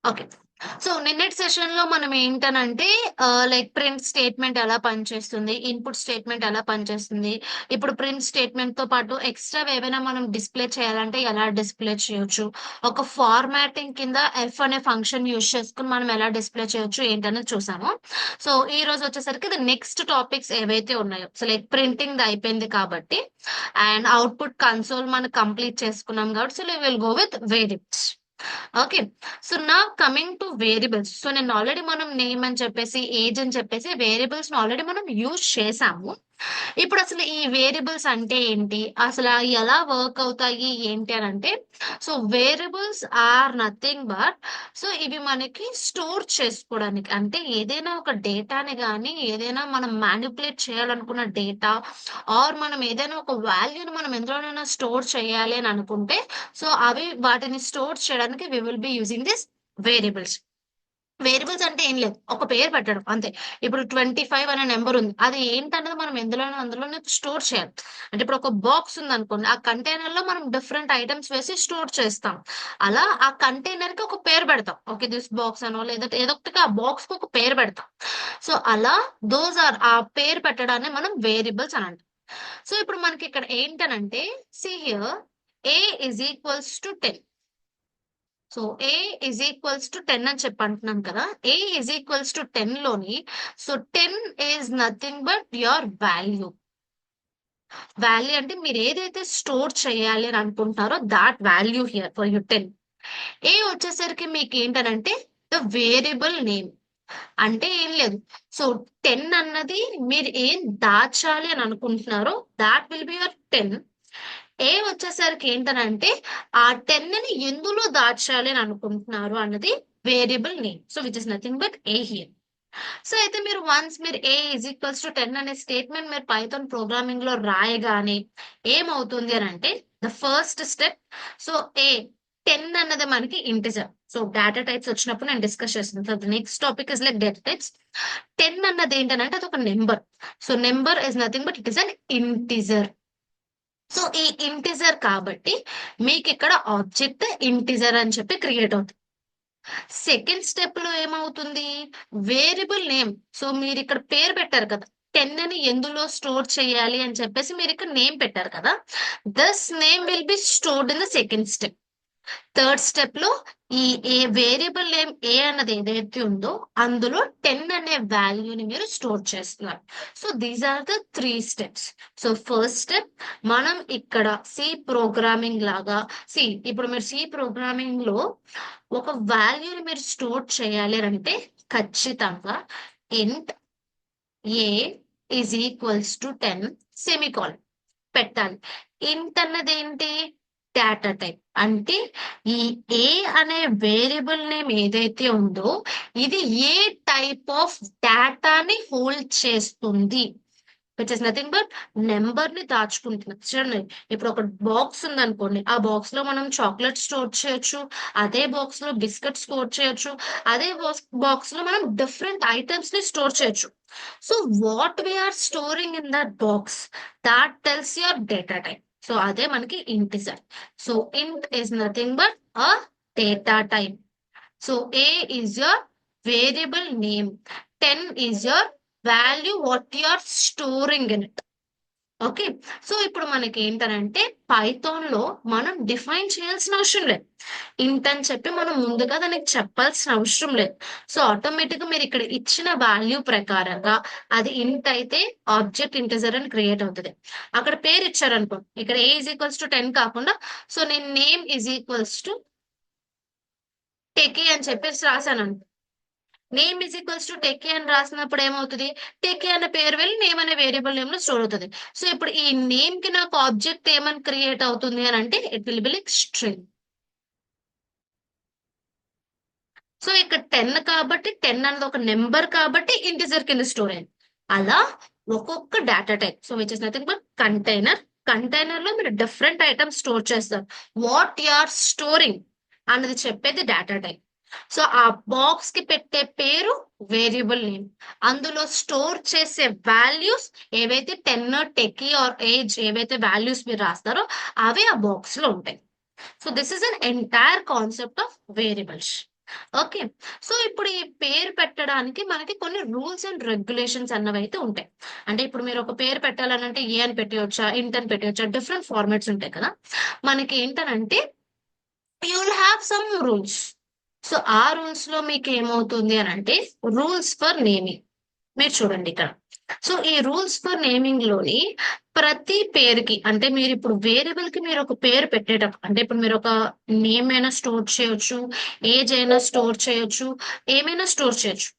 Okay. So నిన్నటి సెషన్‌లో మనం ఏంటనంటే లైక్ ప్రింట్ స్టేట్‌మెంట్ ఎలా పనిచేస్తుంది? ఇన్‌పుట్ స్టేట్‌మెంట్ ఎలా పనిచేస్తుంది? ఇప్పుడు ప్రింట్ స్టేట్‌మెంట్‌తో పాటు ఎక్స్‌ట్రా‌వి ఏవైనా మనం డిస్‌ప్లే చేయాలంటే ఎలా డిస్‌ప్లే చేయొచ్చు? ఒక ఫార్మాటింగ్ కింద ఎఫ్ అనే ఫంక్షన్ యూజ్ చేసుకొని మనం ఎలా డిస్‌ప్లే చేయొచ్చు ఏంటనేది చూసాము. సో ఈరోజు వచ్చేసరికి ది నెక్స్ట్ టాపిక్స్ ఏవైతే ఉన్నాయో సో లైక్ ప్రింటింగ్‌ది అయిపోయింది కాబట్టి అండ్ అవుట్‌పుట్ కన్సోల్ మనం కంప్లీట్ చేసుకున్నాం కాబట్టి so will go with variables. Okay. So now coming to variables. So నేను ఆల్రెడీ మనం నేమ్ అని చెప్పేసి, ఏజ్ అని చెప్పేసి వేరియబుల్స్‌ని ఆల్రెడీ మనం యూజ్ చేసాము. ఇప్పుడసలు ఈ వేరియబుల్స్ అంటే ఏంటి? అసల ఎలా వర్క్ అవుతాయి? ఏంటి అనంటే, so variables are nothing but so ఇవి మనకి స్టోర్ చేసుకోవడానికి. అంటే ఏదైనా ఒక డేటాని గాని, ఏదైనా మనం మానిప్యులేట్ చేయాలనుకున్న డేటా ఆర్ మనం ఏదైనా ఒక వాల్యూని మనం ఎందులోనైనా స్టోర్ చేయాలి అని అనుకుంటే, సో అవి వాటిని స్టోర్ చేయడానికి we will be using this variables. Variables అంటే ఏం లేదు. ఒక పేరు పెట్టడం అంతే. ఇప్పుడు 25 అనే నంబర్ ఉంది. అది ఏంటన్నది మనం అందులోనే స్టోర్ చేయాలి. అంటే ఇప్పుడు ఒక బాక్స్ ఉందనుకోండి. ఆ కంటైనర్‌లో మనం డిఫరెంట్ ఐటెమ్స్ వేసి స్టోర్ చేస్తాం. అలా ఆ కంటైనర్‌కి ఒక పేరు పెడతాం. ఓకే. దిస్ బాక్స్ అనో లేదంటే ఏదో ఒకటికి ఆ బాక్స్‌కి ఒక పేరు పెడతాం. సో అలా దోస్ ఆర్ ఆ పేరు పెట్టడాన్ని మనం వేరియబుల్స్ అని అంటాం. సో ఇప్పుడు మనకి ఇక్కడ ఏంటనంటే see here A is equals to 10. So A is equals to 10 అని చెప్పి అంటున్నాం కదా. ఏ ఈజ్ ఈక్వల్స్ టు 10 లోని so 10 is nothing but your value. Value అంటే మీరు ఏదైతే స్టోర్ చేయాలి అని అనుకుంటున్నారో that value here for you 10. ఏ వచ్చేసరికి మీకు ఏంటనంటే ద వేరియబుల్ నేమ్. అంటే ఏం లేదు. సో 10 అన్నది మీరు ఏం దాచాలి అని అనుకుంటున్నారో దాట్ విల్ బి యువర్ 10. ఏ వచ్చేసరికి ఏంటనంటే ఆ 10ని ఎందులో దాచాలి అని అనుకుంటున్నారు అన్నది variable name. So which is nothing but A here. So అయితే మీరు వన్స్ మీరు ఏ ఈజ్ ఈక్వల్స్ టు 10 అనే స్టేట్మెంట్ మీరు పైథాన్ ప్రోగ్రామింగ్ లో రాయగానే ఏమవుతుంది అని అంటే ద ఫస్ట్ స్టెప్ సో ఏ 10 అన్నది మనకి ఇంటిజర్. సో డేటా టైప్స్ వచ్చినప్పుడు నేను డిస్కస్ చేస్తాను. So the next topic is like data types. 10 అన్నది ఏంటంటే అది ఒక number. So number is nothing but it is an integer. So ఈ ఇంటిజర్ కాబట్టి మీకు ఇక్కడ ఆబ్జెక్ట్ ఇంటిజర్ అని చెప్పి క్రియేట్ అవుతుంది. సెకండ్ స్టెప్ లో ఏమవుతుంది వేరియబుల్ నేమ్. సో మీరు ఇక్కడ పేరు పెట్టారు కదా 10 అని ఎందులో స్టోర్ చేయాలి అని చెప్పేసి మీరు ఇక్కడ నేమ్ పెట్టారు కదా. This name will be stored in the second step. Third step లో ఈ ఏ వేరియబుల్ నేమ్ ఏ అన్నది ఏదైతే ఉందో అందులో 10 అనే వాల్యూని మీరు స్టోర్ చేస్తున్నారు. So these are the three steps. So first step మనం ఇక్కడ సి ప్రోగ్రామింగ్ లాగా ఇప్పుడు మీరు సి ప్రోగ్రామింగ్ లో ఒక వాల్యూని మీరు స్టోర్ చేయాలి అని అంటే ఖచ్చితంగా ఇంట్ A is equals to 10 semicolon పెట్టాలి. ఇంట్ అన్నది ఏంటి డేటా టైప్. అంటే ఈ ఏ అనే వేరియబుల్ నేమ్ ఏదైతే ఉందో ఇది ఏ టైప్ ఆఫ్ డేటాని హోల్డ్ చేస్తుంది which is nothing but number ని దాచుకుంటున్నది. చూడండి ఇప్పుడు ఒక బాక్స్ ఉందనుకోండి. ఆ బాక్స్ లో మనం చాక్లెట్ స్టోర్ చేయొచ్చు. అదే బాక్స్ లో బిస్కెట్ స్టోర్ చేయొచ్చు. అదే బాక్స్ లో మనం డిఫరెంట్ ఐటమ్స్ ని స్టోర్ చేయొచ్చు. So what we're storing in that box that tells your data type. So అదే మనకి integer. So int is nothing but a data type. So A is your variable name. 10 is your value what you are storing in it. Okay. So ఇప్పుడు మనకి ఏంటనంటే Python లో మనం define చేయాల్సిన అవసరం లేదు. ఇంట్ అని చెప్పి మనం ముందుగా దానికి చెప్పాల్సిన అవసరం లేదు. సో ఆటోమేటిక్ గా మీరు ఇక్కడ ఇచ్చిన వాల్యూ ప్రకారంగా అది ఇంట్ అయితే ఆబ్జెక్ట్ ఇంటిజర్ అని క్రియేట్ అవుతుంది. అక్కడ పేరు ఇచ్చారనుకో ఇక్కడ ఏ ఈజ్ ఈక్వల్స్ టు 10 కాకుండా సో నేను name is equals to techie అని చెప్పేసి రాశాను. Name is equals to tech అని రాసినప్పుడు ఏమవుతుంది టెక్ అనే పేరు వెళ్ళి నేమ్ అనే వేరియబుల్ నేమ్ లో స్టోర్ అవుతుంది. సో ఇప్పుడు ఈ నేమ్ కి నాకు ఆబ్జెక్ట్ ఏమని క్రియేట్ అవుతుంది అని అంటే it will be like string. So ఇక్కడ 10 కాబట్టి 10 అన్నది ఒక నెంబర్ కాబట్టి ఇంటిజర్ కింద స్టోర్ అయింది. అలా ఒక్కొక్క data type so which is nothing but container. Container లో మీరు డిఫరెంట్ ఐటమ్స్ స్టోర్ చేస్తారు. వాట్ యు ఆర్ స్టోరింగ్ అన్నది చెప్పేది డేటా టైప్. సో ఆ బాక్స్ కి పెట్టే పేరు వేరియబుల్ నేమ్. అందులో స్టోర్ చేసే వాల్యూస్ ఏవైతే 10 టెకీ ఆర్ ఏజ్ ఏవైతే వాల్యూస్ మీరు రాస్తారో అవి ఆ బాక్స్ లో ఉంటాయి. So this is an entire concept of variables. Okay. So, ఇప్పుడు ఈ పేరు పెట్టడానికి మనకి కొన్ని రూల్స్ అండ్ రెగ్యులేషన్స్ అన్నవైతే ఉంటాయి. అంటే ఇప్పుడు మీరు ఒక పేరు పెట్టాలనంటే ఏ అని పెట్టేయొచ్చా? ఇంట్ అని పెట్టేయొచ్చా? డిఫరెంట్ ఫార్మాట్స్ ఉంటాయి కదా! మనకి ఏంటనంటే you will have some rules. So, ఆ రూల్స్‌లో మీకేమవుతుంది అనంటే రూల్స్ ఫర్ నేమింగ్. మీరు చూడండి ఇక్కడ. సో, ఈ రూల్స్ ఫర్ నేమింగ్‌లోని ప్రతి పేరుకి అంటే మీరిప్పుడు వేరియబుల్‌కి మీరొక పేరు పెట్టేటప్పుడు అంటే ఇప్పుడు మీరొక నేమ్ అయినా స్టోర్ చేయొచ్చు, ఏజ్ అయినా స్టోర్ చేయొచ్చు, ఏమైనా స్టోర్ చేయొచ్చు.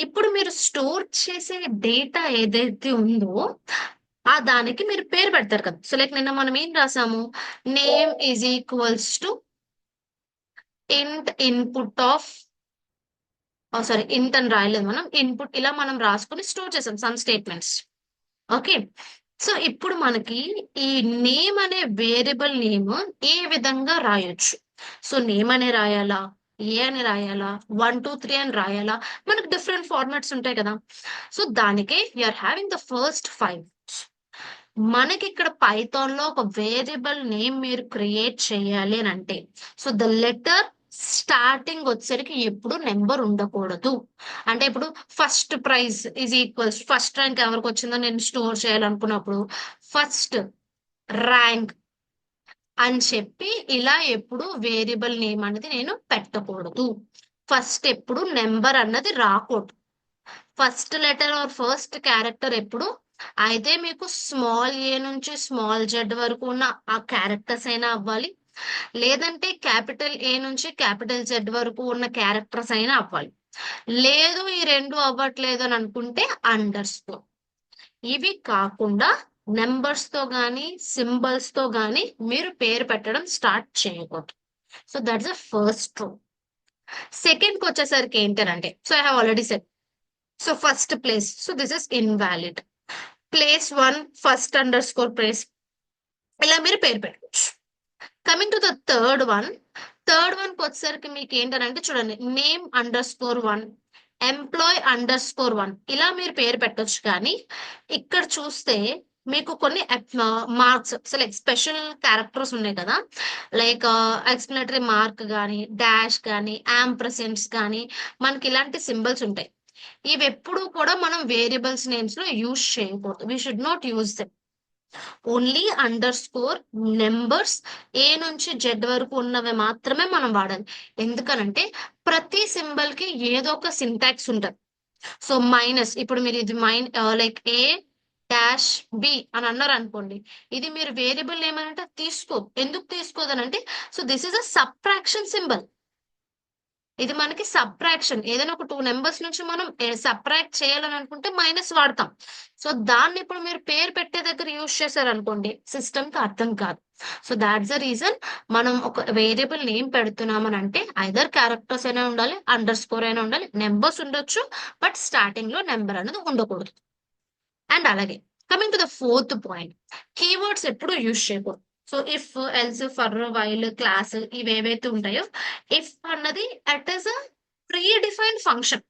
ఇప్పుడు మీరు స్టోర్ చేసే డేటా ఏదైతే ఉందో, ఆ దానికి మీరు పేరు పెడతారు కదా! సో, లైక్ నిన్న మనం ఏం రాసాము? Name is equals to int input of sorry int అని రాయలేదు మనం. ఇన్‌పుట్ ఇలా మనం రాసుకొని స్టోర్ చేసాం సమ్ స్టేట్మెంట్స్. ఓకే. సో, ఇప్పుడు మనకి ఈ నేమ్ అనే వేరియబుల్ నేమ్ ఏ విధంగా రాయొచ్చు. సో, నేమ్ అనే రాయాలా? ఏ అని రాయాలా? 1, 2, 3 అని రాయాలా? మనకు డిఫరెంట్ ఫార్మాట్స్ ఉంటాయి కదా! సో, దానికే we are having the first 5. మనకిక్కడ పైథాన్‌లో ఒక వేరియబుల్ నేమ్ మీరు క్రియేట్ చేయాలి అనంటే, సో, ద లెటర్ స్టార్టింగ్ వచ్చేసరికి ఎప్పుడు నంబర్ ఉండకూడదు. అంటే ఇప్పుడు first prize is equals first rank ఎవరికొచ్చిందో నేను స్టోర్ చేయాలనుకున్నప్పుడు, ఫస్ట్ ర్యాంక్ అని చెప్పి ఇలా ఎప్పుడు వేరియబుల్ నేమ్ అనేది నేను పెట్టకూడదు. ఫస్ట్ ఎప్పుడు నంబర్ అన్నది రాకూడదు. First letter or first character ఎప్పుడు అయితే మీకు స్మాల్ ఏ నుంచి స్మాల్ జెడ్ వరకు ఉన్న ఆ క్యారెక్టర్స్ అయినా అవ్వాలి. లేదంటే క్యాపిటల్ ఏ నుంచి క్యాపిటల్ జెడ్ వరకు ఉన్న క్యారెక్టర్స్ అయినా అవ్వాలి. లేదు ఈ 2 అవ్వట్లేదు అని అనుకుంటే అండర్‌స్కోర్. ఇవి కాకుండా నంబర్స్‌తో గాని, సింబల్స్‌తో గాని మీరు పేరు పెట్టడం స్టార్ట్ చేయకూడదు. So, that's the first rule. సెకండ్‌కొచ్చేసరికి ఏంటనంటే so, I have already said. So, first place. So, this is invalid. Place 1 first underscore place ఇలా మీరు పేరు పెట్టుకోవచ్చు. Coming to the third one. Third వన్‌కొచ్చేసరికి మీకేంటనంటే చూడండి నేమ్ అండర్‌స్కోర్ 1, ఎంప్లాయ్ అండర్‌స్కోర్ 1 ఇలా మీరు పేరు పెట్టొచ్చు కానీ, ఇక్కడ చూస్తే మీకు కొన్ని marks so, like special characters ఉన్నాయి కదా! లైక్ ఎక్స్‌ప్లనేటరీ మార్క్ గాని, డాష్ గాని, యాంపర్సెంట్స్ గాని మనకి ఇలాంటి సింబల్స్ ఉంటాయి. ఇవెప్పుడూ కూడా మనం వేరియబుల్స్ నేమ్స్‌లో యూజ్ చేయకూడదు. We should not use them. Only underscore, numbers A నుంచి జెడ్ వరకు ఉన్నవి మాత్రమే మనం వాడాలి. ఎందుకనంటే ప్రతి సింబల్‌కి ఏదో ఒక సింటాక్స్ ఉంటది. సో, మైనస్ ఇప్పుడు మీరు ఇది లైక్ ఏ డాష్ బి అని అన్నారనుకోండి. ఇది మీరు వేరియబుల్ నేమ్ అనంటే తీసుకోదు. ఎందుకు తీసుకోదనంటే so, this is a subtraction symbol. ఇది మనకి సబ్ట్రాక్షన్. ఏదైనా ఒక 2 నంబర్స్ నుంచి మనం సబ్ట్రాక్ట్ చేయాలని అనుకుంటే మైనస్ వాడతాం. సో, దాన్ని ఇప్పుడు మీరు పేరు పెట్టే దగ్గర యూజ్ చేశారనుకోండి, సిస్టమ్‌కి అర్థం కాదు. సో, థాట్స్ ద రీజన్ మనం ఒక వేరియబుల్ నేమ్ పెడుతున్నామనంటే ఐదర్ క్యారెక్టర్స్ అయినా ఉండాలి, అండర్‌స్కోర్ అయినా ఉండాలి, నంబర్స్ ఉండొచ్చు. బట్ స్టార్టింగ్‌లో నంబర్ అనేది ఉండకూడదు. అండ్ అలాగే coming to the fourth point. Keywords ఎప్పుడు యూజ్ చేయకూడదు. So, if, else, for, while, class ఇవేవైతే ఉంటాయో, ఇఫ్ అన్నది it is a predefined function.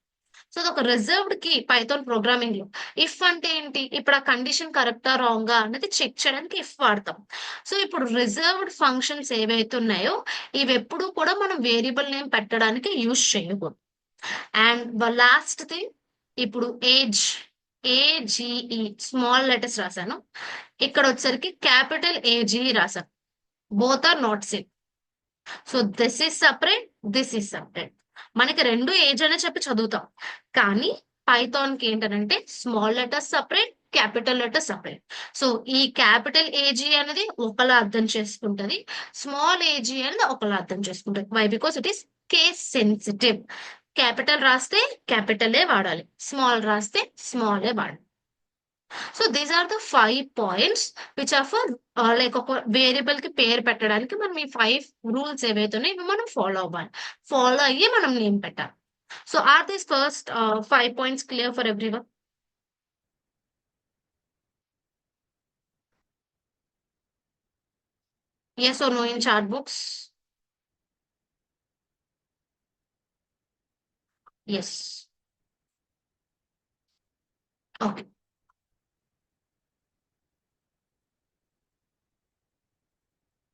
So, అదొక రిజర్వ్డ్ కీ పైథాన్ ప్రోగ్రామింగ్‌లో. ఇఫ్ అంటే ఏంటి? ఇప్పుడు ఆ కండిషన్ కరెక్టా? రాంగా? అన్నది చెక్ చేయడానికి ఇఫ్ వాడతాం. సో, ఇప్పుడు రిజర్వ్డ్ ఫంక్షన్స్ ఏవైతే ఉన్నాయో, ఇవెప్పుడూ కూడా మనం వేరియబుల్ నేమ్ పెట్టడానికి యూజ్ చేయకూడదు. అండ్ లాస్ట్ థింగ్ ఇప్పుడు ఏజ్, ఏజీఈ స్మాల్ లెటర్స్ రాసాను. ఇక్కడొచ్చేసరికి క్యాపిటల్ ఏజీ రాసాను. Both are not same. So, this is separate, this is separate. మనకి 2 ఏజ్ అనే చెప్పి చదువుతాం. కానీ పైథాన్‌కి ఏంటనంటే small letters separate, capital letters separate. So, ఈ క్యాపిటల్ ఏజీ అనేది ఒకలా అర్థం చేసుకుంటది. స్మాల్ ఏజీ అనేది ఒకలా అర్థం చేసుకుంటది. Why? Because it is case sensitive. Capital రాస్తే క్యాపిటలే వాడాలి. స్మాల్ రాస్తే స్మాలే వాడాలి. So, these are the 5 points which are for like ఒక వేరియబుల్‌కి పేరు పెట్టడానికి మనం ఈ 5 రూల్స్ ఏవైతే ఉన్నాయో ఇవి మనం ఫాలో అవ్వాలి. ఫాలో అయ్యి మనం నేమ్ పెట్టాలి. So, are these first 5 points clear for everyone? Yes or no in chat box? Yes. Okay.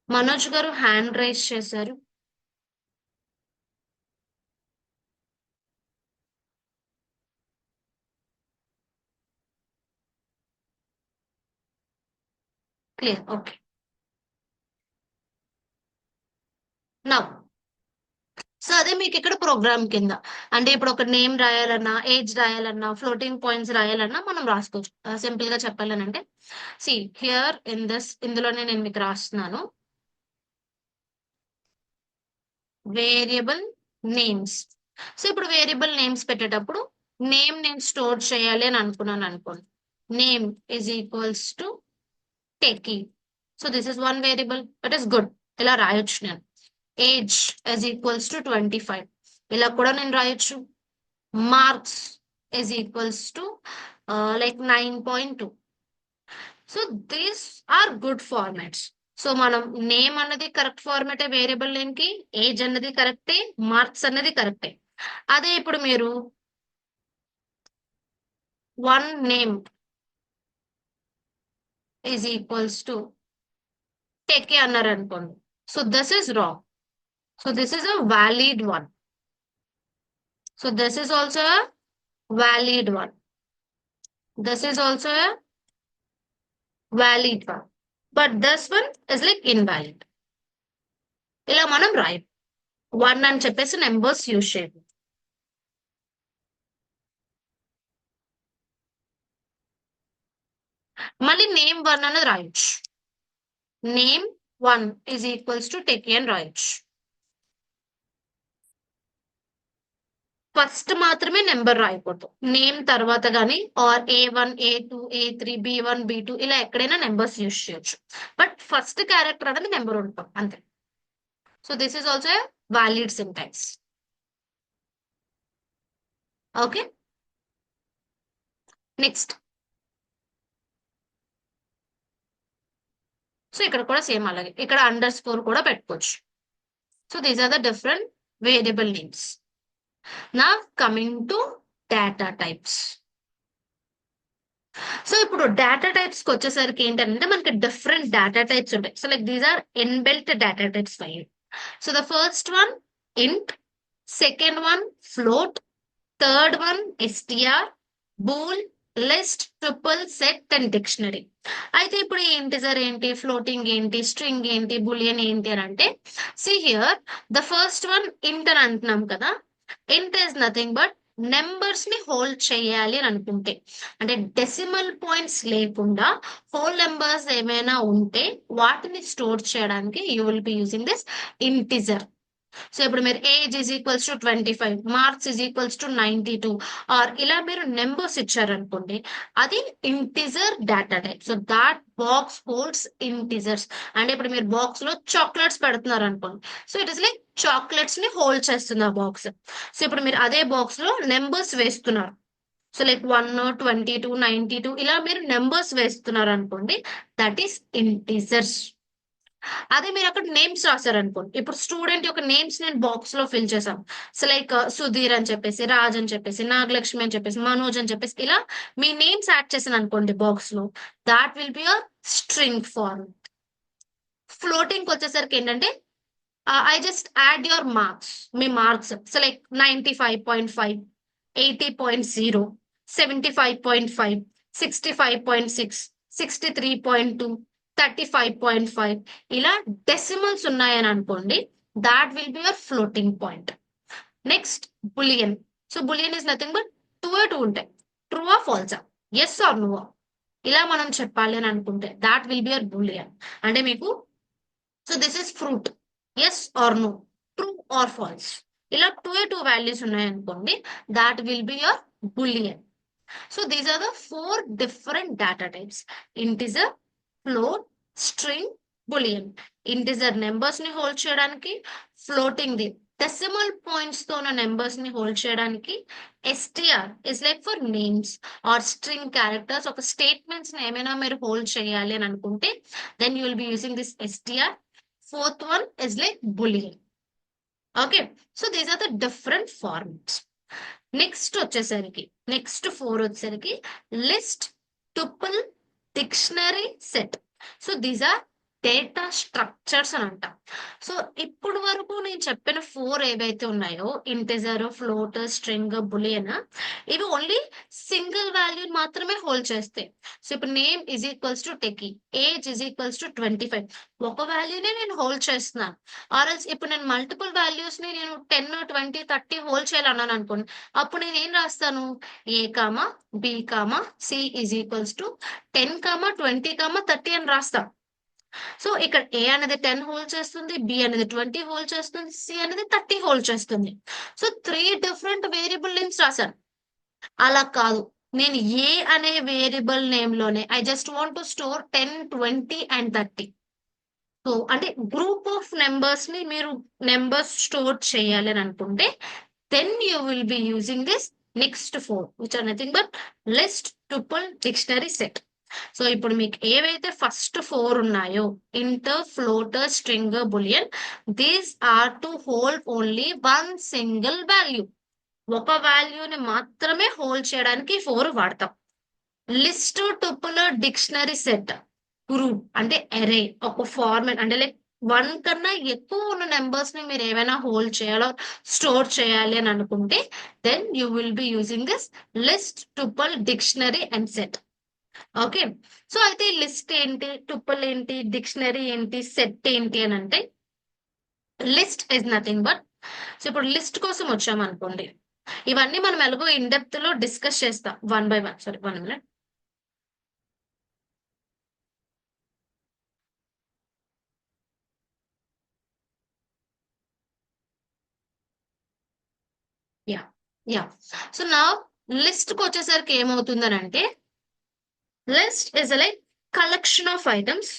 Manoj గారు హ్యాండ్ రైజ్ చేశారు. క్లియర్. ఓకే. నౌ సో అదే మీకు ఇక్కడ ప్రోగ్రామ్ కింద అంటే ఇప్పుడు ఒక నేమ్ రాయాలన్నా, ఏజ్ రాయాలన్నా, ఫ్లోటింగ్ పాయింట్స్ రాయాలన్నా మనం రాసుకోవచ్చు. సింపుల్ గా చెప్పాలనంటే సి హియర్ ఇన్ దిస్ ఇందులోనే నేను మీకు రాస్తున్నాను వేరియబుల్ నేమ్స్. సో ఇప్పుడు వేరియబుల్ నేమ్స్ పెట్టేటప్పుడు నేమ్ నేను స్టోర్ చేయాలి అని అనుకున్నాను అనుకోండి. Name is equals to techie. So this is one variable, it is good. ఇలా రాయొచ్చు నేను. Age is equals to 25. ఇలా కూడా నేను రాయొచ్చు. Marks is equals to like 9.2. So these are good formats. So మనం నేమ్ అన్నది కరెక్ట్ ఫార్మాటే వేరియబుల్ నేమ్ కి, ఏజ్ అన్నది కరెక్టే, మార్క్స్ అన్నది కరెక్టే. అదే ఇప్పుడు మీరు one name is equals to tech అన్నారు అనుకోండి. So this is wrong. So this is a valid one. So this is also a valid one. This is also a valid one. But this one is like invalid. ఇలా మనం రాయం. One అని చెప్పేసి numbers use చేయం. మళ్ళీ name one అనేది రాయొచ్చు. Name one is equals to tech అని రాయొచ్చు. ఫస్ట్ మాత్రమే నెంబర్ రాయకూడదు. నేమ్ తర్వాత కానీ are A1, A2, A3, B1, B2 ఇలా ఎక్కడైనా నెంబర్స్ యూజ్ చేయొచ్చు. బట్ ఫస్ట్ క్యారెక్టర్ అనేది నెంబర్ ఉంటాం అంతే. So this is also valid syntax. Okay. Next. So ఇక్కడ కూడా సేమ్ అలాగే ఇక్కడ అండర్ స్కోర్ కూడా పెట్టుకోవచ్చు. So these are the different variable names. నా coming to data types. So ఇప్పుడు డేటా టైప్స్ కి వచ్చేసరికి ఏంటంటే మనకి డిఫరెంట్ డేటా టైప్స్ ఉంటాయి. So like these are inbuilt data types for you. So the first one ఇంట్, second one float, third one str, bool, list, triple, set and dictionary. అయితే ఇప్పుడు integer ఏంటి, floating ఏంటి, స్ట్రింగ్ ఏంటి, bullion ఏంటి అని అంటే see here the first one int అని అంటున్నాం కదా. Int is nothing but numbers ని హోల్డ్ చేయాలి అని అనుకుంటే, అంటే డెసిమల్ పాయింట్స్ లేకుండా హోల్ నెంబర్స్ ఏమైనా ఉంటే వాటిని స్టోర్ చేయడానికి you will be using this integer. So ఇప్పుడు మీరు age is equals to 25, marks is equals to 92 or ఇలా మీరు నెంబర్స్ ఇచ్చారనుకోండి, అది integer data type. So that box holds integers. అంటే ఇప్పుడు మీరు బాక్స్ లో చాక్లెట్స్ పెడుతున్నారు అనుకోండి, so it is like chocolates ని హోల్డ్ చేస్తుంది ఆ బాక్స్. సో ఇప్పుడు మీరు అదే బాక్స్ లో నెంబర్స్ వేస్తున్నారు. సో లైక్ 1, 22, 92 ఇలా మీరు నెంబర్స్ వేస్తున్నారు అనుకోండి, దట్ ఈస్ ఇంటిజర్స్. అదే మీరు అక్కడ నేమ్స్ రాశారు అనుకోండి, ఇప్పుడు స్టూడెంట్ యొక్క నేమ్స్ నేను బాక్స్ లో ఫిల్ చేశాను. సో లైక్ సుధీర్ అని చెప్పేసి, రాజ్ అని చెప్పేసి, నాగలక్ష్మి అని చెప్పేసి, మనోజ్ అని చెప్పేసి ఇలా మీ నేమ్స్ యాడ్ చేశాను అనుకోండి బాక్స్ లో, that will be a string form. Floating వచ్చేసరికి ఏంటంటే I just add your marks, మీ మార్క్స్. సో లైక్ 95.5, 80.0, 75.5, 65.6, 63.2, 35.5 ఇలా డెసిమల్స్ ఉన్నాయని అనుకోండి, that will be your floating point. Next boolean. So boolean is nothing but two ఉంటాయి, true ఆ false, yes or no ఇలా మనం చెప్పాలి అని అనుకుంటే that will be your boolean. అంటే మీకు so this is fruit, yes or no, true or false ఇలా టూ వాల్యూస్ ఉన్నాయనుకోండి, that will be your boolean. So these are the 4 different data types: integer, float, string, boolean. Integer numbers ని hold చేయడానికి, floating the decimal points తో ఉన్న numbers ని hold చేయడానికి, STR is like for names or string characters. ఒక statements ని ఏమైనా మీరు హోల్డ్ చేయాలి అని అనుకుంటే then you will be using this STR. Fourth one is like boolean. Okay. So these are the different formats. Next వచ్చేసరికి next 4 వచ్చేసరికి list, tuple, dictionary, set. So these are data structures అని అంటాం. So ఇప్పుడు వరకు నేను చెప్పిన 4 ఏవైతే ఉన్నాయో ఇంటిజర్, ఫ్లోట్, స్ట్రింగ్, బూలియన్ ఇవి ఓన్లీ సింగిల్ వాల్యూని మాత్రమే హోల్డ్ చేస్తాయి. సో ఇప్పుడు name is equals to techie, age is equals to 25 ఒక వాల్యూనే నేను హోల్డ్ చేస్తున్నాను. ఆర్ఎల్స్ ఇప్పుడు నేను మల్టిపుల్ వాల్యూస్ ని నేను 10, 20, 30 హోల్డ్ చేయాలన్నాను అనుకోండి, అప్పుడు నేను ఏం రాస్తాను, A comma B comma C is equals to 10, 20, 30 అని రాస్తాం. సో ఇక్కడ ఏ అనేది 10 హోల్డ్ చేస్తుంది, బి అనేది 20 హోల్డ్ చేస్తుంది, సి అనేది 30 హోల్డ్ చేస్తుంది. సో 3 డిఫరెంట్ వేరియబుల్ నేమ్స్ రాశాను. అలా కాదు, నేను ఏ అనే వేరియబుల్ నేమ్ లోనే I just want to store 10, 20 and 30. So అంటే గ్రూప్ ఆఫ్ నెంబర్స్ ని మీరు నెంబర్స్ స్టోర్ చేయాలి అని అనుకుంటే then you will be using this next 4 which are nothing but list, tuple, dictionary, set. So ఇప్పుడు మీకు ఏవైతే ఫస్ట్ 4 ఉన్నాయో integer, float, string, boolean, these are to hold only one single value. ఒక వాల్యూని మాత్రమే హోల్డ్ చేయడానికి 4 వాడతాం. List, tuple, dictionary, set, group అంటే అరే ఒక ఫార్మాట్ అంటే లైక్ 1 కన్నా ఎక్కువ ఉన్న నెంబర్స్ ని మీరు ఏమైనా హోల్డ్ చేయాలో స్టోర్ చేయాలి అని అనుకుంటే then you will be using this list, tuple, dictionary and set. Okay. So అయితే లిస్ట్ ఏంటి, టుపుల్ ఏంటి, డిక్షనరీ ఏంటి, సెట్ ఏంటి అని అంటే list is nothing but, so ఇప్పుడు లిస్ట్ కోసం వచ్చామనుకోండి, ఇవన్నీ మనం ఎలాగో ఇన్ డెప్త్ లో డిస్కస్ చేస్తాం 1 by 1. Sorry 1 minute. Yeah yeah so నా లిస్ట్ కి వచ్చేసరికి ఏమవుతుందని అంటే list is like collection of items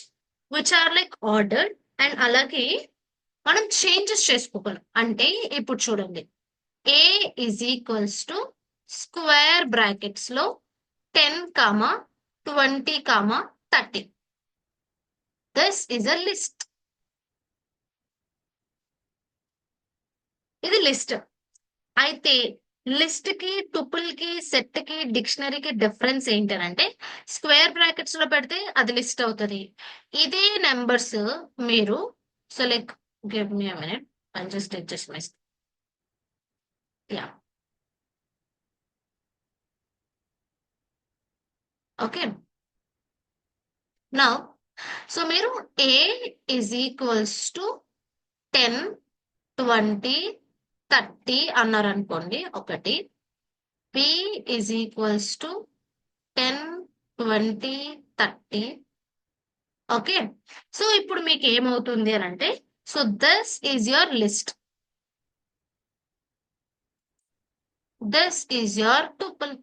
which are like ordered and అలాగే మనం చేంజెస్ చేసుకోగలం. అంటే ఇప్పుడు చూడండి, A is equals to square brackets లో 10, 20, 30. This is a list. ఇది లిస్ట్. అయితే లిస్ట్ కి, టుపుల్ కి, సెట్ కి, డిక్షనరీకి డిఫరెన్స్ ఏంటంటే స్క్వేర్ బ్రాకెట్స్ లో పెడితే అది లిస్ట్ అవుతుంది. ఇదే నెంబర్స్ మీరు so like give me a minute, I just adjust my yeah okay. Now so మీరు ఏ ఇజ్ ఈక్వల్స్ టు 10, 20, 30 అన్నారు అనుకోండి ఒకటి, B is equals to 10, 20, 30. Okay. So ఇప్పుడు మీకు ఏమవుతుంది అని అంటే so this is your list, this is your tuple,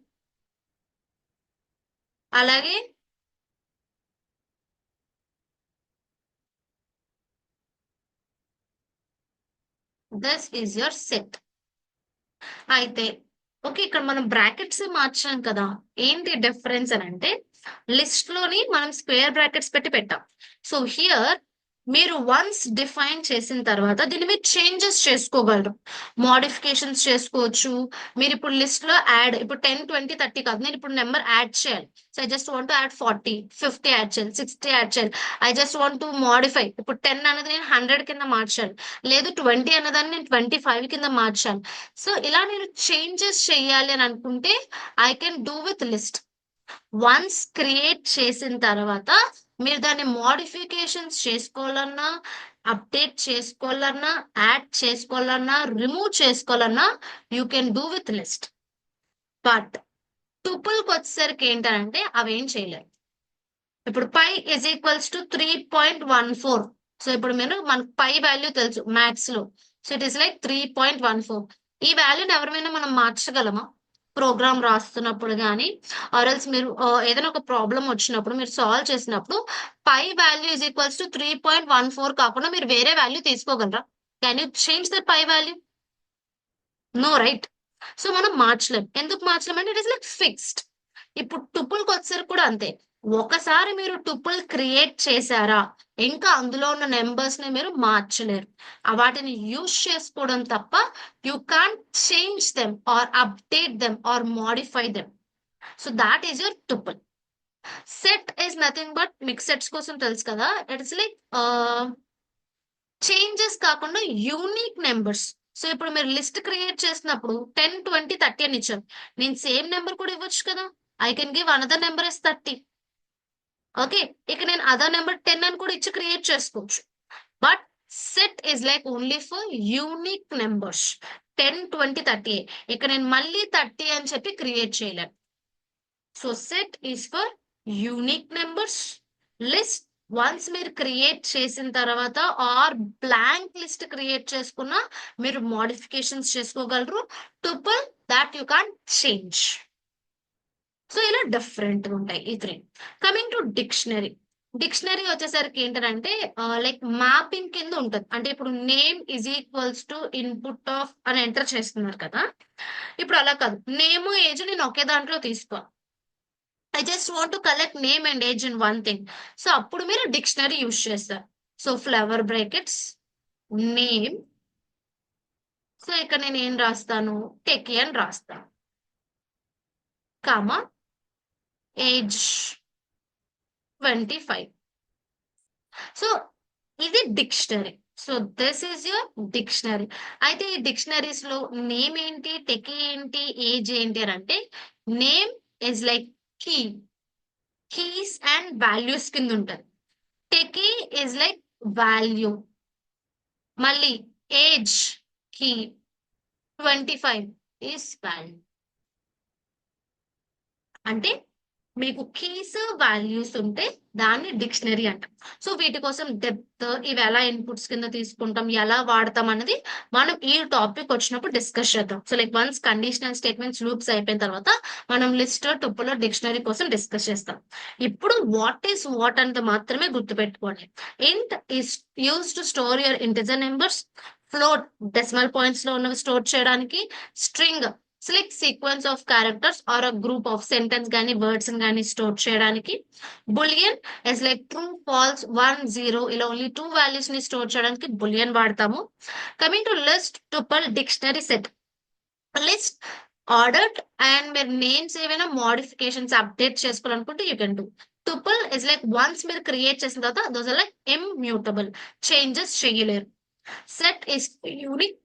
అలాగే దిస్ ఈజ్ యువర్ సెట్. అయితే ఓకే, ఇక్కడ మనం బ్రాకెట్స్ మార్చాం కదా, ఏంటి డిఫరెన్స్ అని అంటే లిస్ట్ లోని మనం స్క్వేర్ బ్రాకెట్స్ పెట్టి పెట్టాం. సో హియర్ మీరు వన్స్ డిఫైన్ చేసిన తర్వాత దీన్ని మీరు చేంజెస్ చేసుకోగలరు, మోడిఫికేషన్స్ చేసుకోవచ్చు. మీరు ఇప్పుడు లిస్ట్ లో యాడ్ ఇప్పుడు 10, 20, 30 కాదు, నేను ఇప్పుడు నెంబర్ యాడ్ చేయాలి. So I just want add 40, 50 add చేయాలి, 60 యాడ్ చేయాలి. I just want to modify, ఇప్పుడు 10 అనేది నేను 100 కింద మార్చాలి, లేదు 20 అన్నదాన్ని నేను 25 కింద మార్చాలి. సో ఇలా నేను చేంజెస్ చేయాలి అని అనుకుంటే I can do with list. Once create చేసిన తర్వాత మీరు దాన్ని మోడిఫికేషన్స్ చేసుకోవాలన్నా, అప్డేట్ చేసుకోవాలన్నా, యాడ్ చేసుకోవాలన్నా, రిమూవ్ చేసుకోవాలన్నా you can do with list. But టుపుల్కి వచ్చేసరికి ఏంటంటే అవేం చేయలేరు. ఇప్పుడు pi is equals to 3.14. So ఇప్పుడు మీరు మనకు పై వాల్యూ తెలుసు మ్యాథ్స్ లో, సో ఇట్ ఈస్ లైక్ 3.14. ఈ వాల్యూని ఎవరిమైనా మనం మార్చగలమా ప్రోగ్రామ్ రాస్తున్నప్పుడు కానీ, ఆర్ఎల్స్ మీరు ఏదైనా ఒక ప్రాబ్లం వచ్చినప్పుడు మీరు సాల్వ్ చేసినప్పుడు pi value is equals to 3.14 కాకుండా మీరు వేరే వాల్యూ తీసుకోగలరా? Can you change that pi value? No right. So మనం మార్చలేం. ఎందుకు మార్చలేం అంటే ఇట్ ఇస్ లైక్ ఫిక్స్డ్. ఇప్పుడు టుపుల్కి వచ్చేసరికి కూడా అంతే. ఒకసారి మీరు టుపుల్ క్రియేట్ చేశారా ఇంకా అందులో ఉన్న నెంబర్స్ ని మీరు మార్చలేరు. వాటిని యూజ్ చేసుకోవడం తప్ప you can't change them or update them or modify them. So that is your tuple. Set is nothing but mix sets కోసం తెలుసు కదా, ఇట్స్ లైక్ చేంజెస్ కాకుండా యూనిక్ నెంబర్స్. సో ఇప్పుడు మీరు లిస్ట్ క్రియేట్ చేసినప్పుడు 10, 20, 30 అని ఇచ్చారు. నేను సేమ్ నెంబర్ కూడా ఇవ్వచ్చు కదా. I can give another number is 30. Okay, ఇక నేను అదర్ నెంబర్ 10 అని కూడా ఇచ్చి క్రియేట్ చేసుకోవచ్చు. But set is like only for unique numbers. 10, 20, 30. ఇక నేను మళ్ళీ 30 అని చెప్పి క్రియేట్ చేయలేను. So set is for unique numbers. List once మీరు క్రియేట్ చేసిన తర్వాత ఆర్ బ్లాంక్ లిస్ట్ క్రియేట్ చేసుకున్న మీరు మోడిఫికేషన్స్ చేసుకోగలరు. Tuple that you can change. So ఇలా డిఫరెంట్ ఉంటాయి ఈ three. Coming to dictionary. Dictionary వచ్చేసరికి ఏంటంటే లైక్ మ్యాపింగ్ కింద ఉంటుంది. అంటే ఇప్పుడు name is equals to input of అని ఎంటర్ చేస్తున్నారు కదా. ఇప్పుడు అలా కాదు, నేమ్ ఏజ్ నేను ఒకే దాంట్లో తీసుకో. I just want to collect name and age in one thing. So అప్పుడు మీరు డిక్షనరీ యూజ్ చేస్తారు. So flower brackets name. So ఇక్కడ నేను ఏం రాస్తాను, టెకీ అని రాస్తాను, కామా ఏజ్ 25. సో ఇది dictionary. So this is your dictionary. అయితే ఈ డిక్షనరీస్ లో నేమ్ ఏంటి, టెకీ ఏంటి, ఏజ్ ఏంటి అని అంటే, name is like key, keys and values కింద ఉంటుంది. Techie is like value. మళ్ళీ ఏజ్ కీ, 25 ఈస్ వాల్యూ. అంటే మీకు కీస్ వాల్యూస్ ఉంటే దాన్ని డిక్షనరీ అంటాం. సో వీటి కోసం డెప్త్, ఇవి ఎలా ఇన్పుట్స్ కింద తీసుకుంటాం, ఎలా వాడతాం అన్నది మనం ఈ టాపిక్ వచ్చినప్పుడు డిస్కస్ చేద్దాం. So like once conditional statements loops అయిపోయిన తర్వాత మనం లిస్ట్, టుపుల్, డిక్షనరీ కోసం డిస్కస్ చేస్తాం. ఇప్పుడు వాట్ ఈస్ వాట్ అంత మాత్రమే గుర్తుపెట్టుకోండి. Int is use to store your integer numbers. Float decimal points లో ఉన్నవి స్టోర్ చేయడానికి. String select sequence of characters or a group of sentence గానీ వర్డ్స్ గానీ స్టోర్ చేయడానికి. Boolean is like true, false, 1, 0 ఇలా ఓన్లీ 2 వాల్యూస్ ని store చేయడానికి bullion వాడతాము. Coming to list, tuple, dictionary, set. List ordered and మీరు names ఏమైనా modifications update చేసుకోవాలనుకుంటే you can do. Tuple is like once మీరు క్రియేట్ చేసిన తర్వాత those are like immutable, changes చేయలేరు. Set is unique.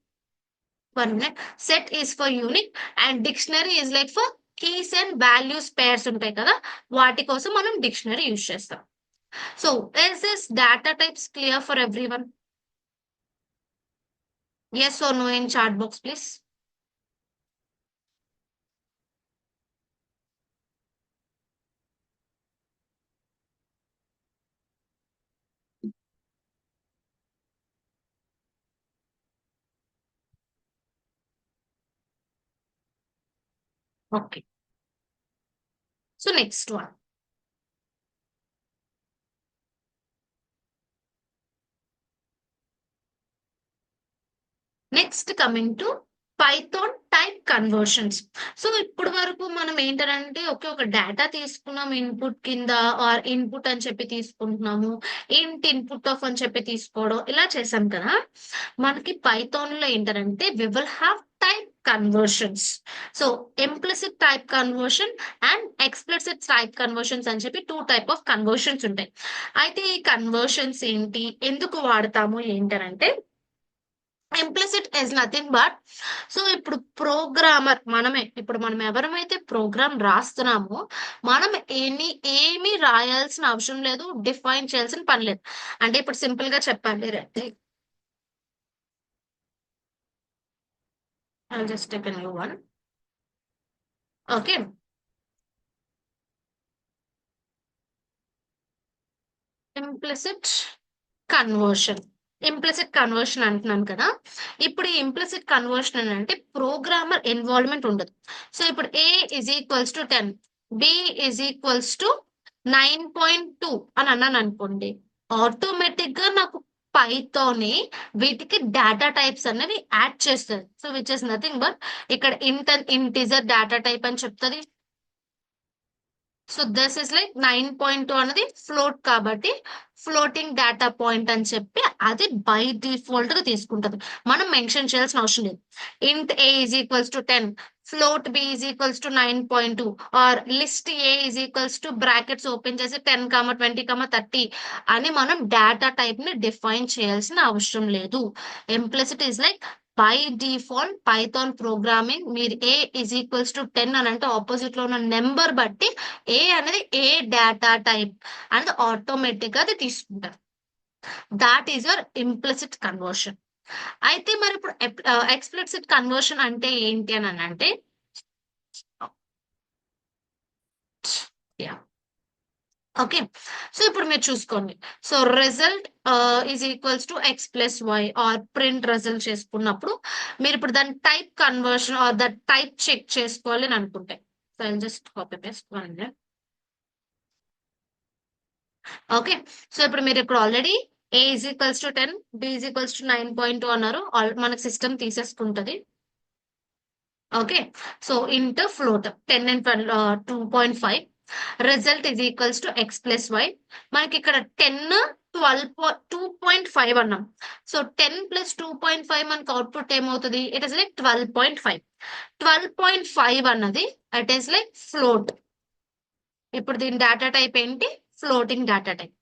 1 minute. Set is for unique and dictionary is like for keys and values pairs ఉంటాయి కదా, వాటి కోసం మనం డిక్షనరీ యూజ్ చేస్తాం. So is this data types clear for everyone? Yes or no in chat box please. Okay, so next one. Next coming to Python type conversions. So ఇప్పుడు వరకు మనం ఏంటంటే ఒక డేటా తీసుకున్నాం ఇన్పుట్ కింద, ఆర్ ఇన్పుట్ అని చెప్పి తీసుకుంటున్నాము, ఇంట్ ఇన్పుట్ ఆఫ్ అని చెప్పి తీసుకోవడం ఇలా చేసాం కదా. మనకి పైథాన్ లో ఏంటంటే we will have type conversions. So implicit type conversion and explicit type conversions అని చెప్పి 2 టైప్ ఆఫ్ కన్వర్షన్స్ ఉంటాయి. అయితే ఈ కన్వర్షన్స్ ఏంటి, ఎందుకు వాడతాము ఏంటంటే, implicit is nothing but, so ఇప్పుడు ప్రోగ్రామర్ మనమే, ఇప్పుడు మనం ఎవరమైతే ప్రోగ్రామ్ రాస్తున్నామో మనం ఏమి రాయాల్సిన అవసరం లేదు, డిఫైన్ చేయాల్సిన పని లేదు. అంటే ఇప్పుడు సింపుల్ గా చెప్పండి, I'll just take a new one. Okay. Implicit conversion. Implicit conversion అంటున్నాను కదా. ఇప్పుడు ఈ ఇంప్లిసిట్ కన్వర్షన్ అని అంటే ప్రోగ్రామర్ ఇన్వాల్వ్మెంట్ ఉండదు. సో ఇప్పుడు a is equals to 10, b is equals to 9.2 అని అన్నాను అనుకోండి, ఆటోమేటిక్ గా నాకు పైతోనే వీటికి డేటా టైప్స్ అనేవి యాడ్ చేస్తుంది. So which is nothing but ఇక్కడ ఇంటిజర్ డేటా టైప్ అని చెప్తుంది. సో దిస్ ఇస్ లైక్ 9.2 అనేది ఫ్లోట్ కాబట్టి ఫ్లోటింగ్ డేటా పాయింట్ అని చెప్పి అది బై డిఫాల్ట్ గా తీసుకుంటది, మనం మెన్షన్ చేయాల్సిన అవసరం లేదు. Int A is equals to 10, float B is equals to 9.2 or list A is equals to brackets open చేసి 10, 20, 30 అని మనం డేటా టైప్ ని డిఫైన్ చేయాల్సిన అవసరం లేదు. Implicit is like by default Python programming మీరు ఏ ఈజ్ ఈక్వల్స్ టు 10 అని అంటే ఆపోజిట్ లో ఉన్న నెంబర్ బట్టి ఏ అనేది ఏ డేటా టైప్ అనేది ఆటోమేటిక్ గా అది తీసుకుంటారు. That is your implicit conversion. అయితే మరి ఇప్పుడు ఎక్స్ప్లిసిట్ కన్వర్షన్ అంటే ఏంటి అని అంటే ఓకే, సో ఇప్పుడు మీరు చూసుకోండి. So result is equals to X plus Y or print result చేసుకున్నప్పుడు మీరు ఇప్పుడు దాని type conversion or the type check చేసుకోవాలి అని అనుకుంటే, so I just copy paste 1. Okay, so ఇప్పుడు మీరు ఇప్పుడు already A is equals to 10, B is equals to 9.2 అన్నారు. మనకు సిస్టమ్ తీసేసుకుంటది. Okay, so into float 10 and 2.5 result is equals to X plus Y. మనకి ఇక్కడ 10, 2.5 అన్నాం. సో 10 + 2.5 మనకి అవుట్పుట్ ఏమవుతుంది? It is like 12.5. 12.5 అన్నది ఇట్ ఈస్ లైక్ ఫ్లోట్. ఇప్పుడు దీని డేటా టైప్ ఏంటి? Floating data type.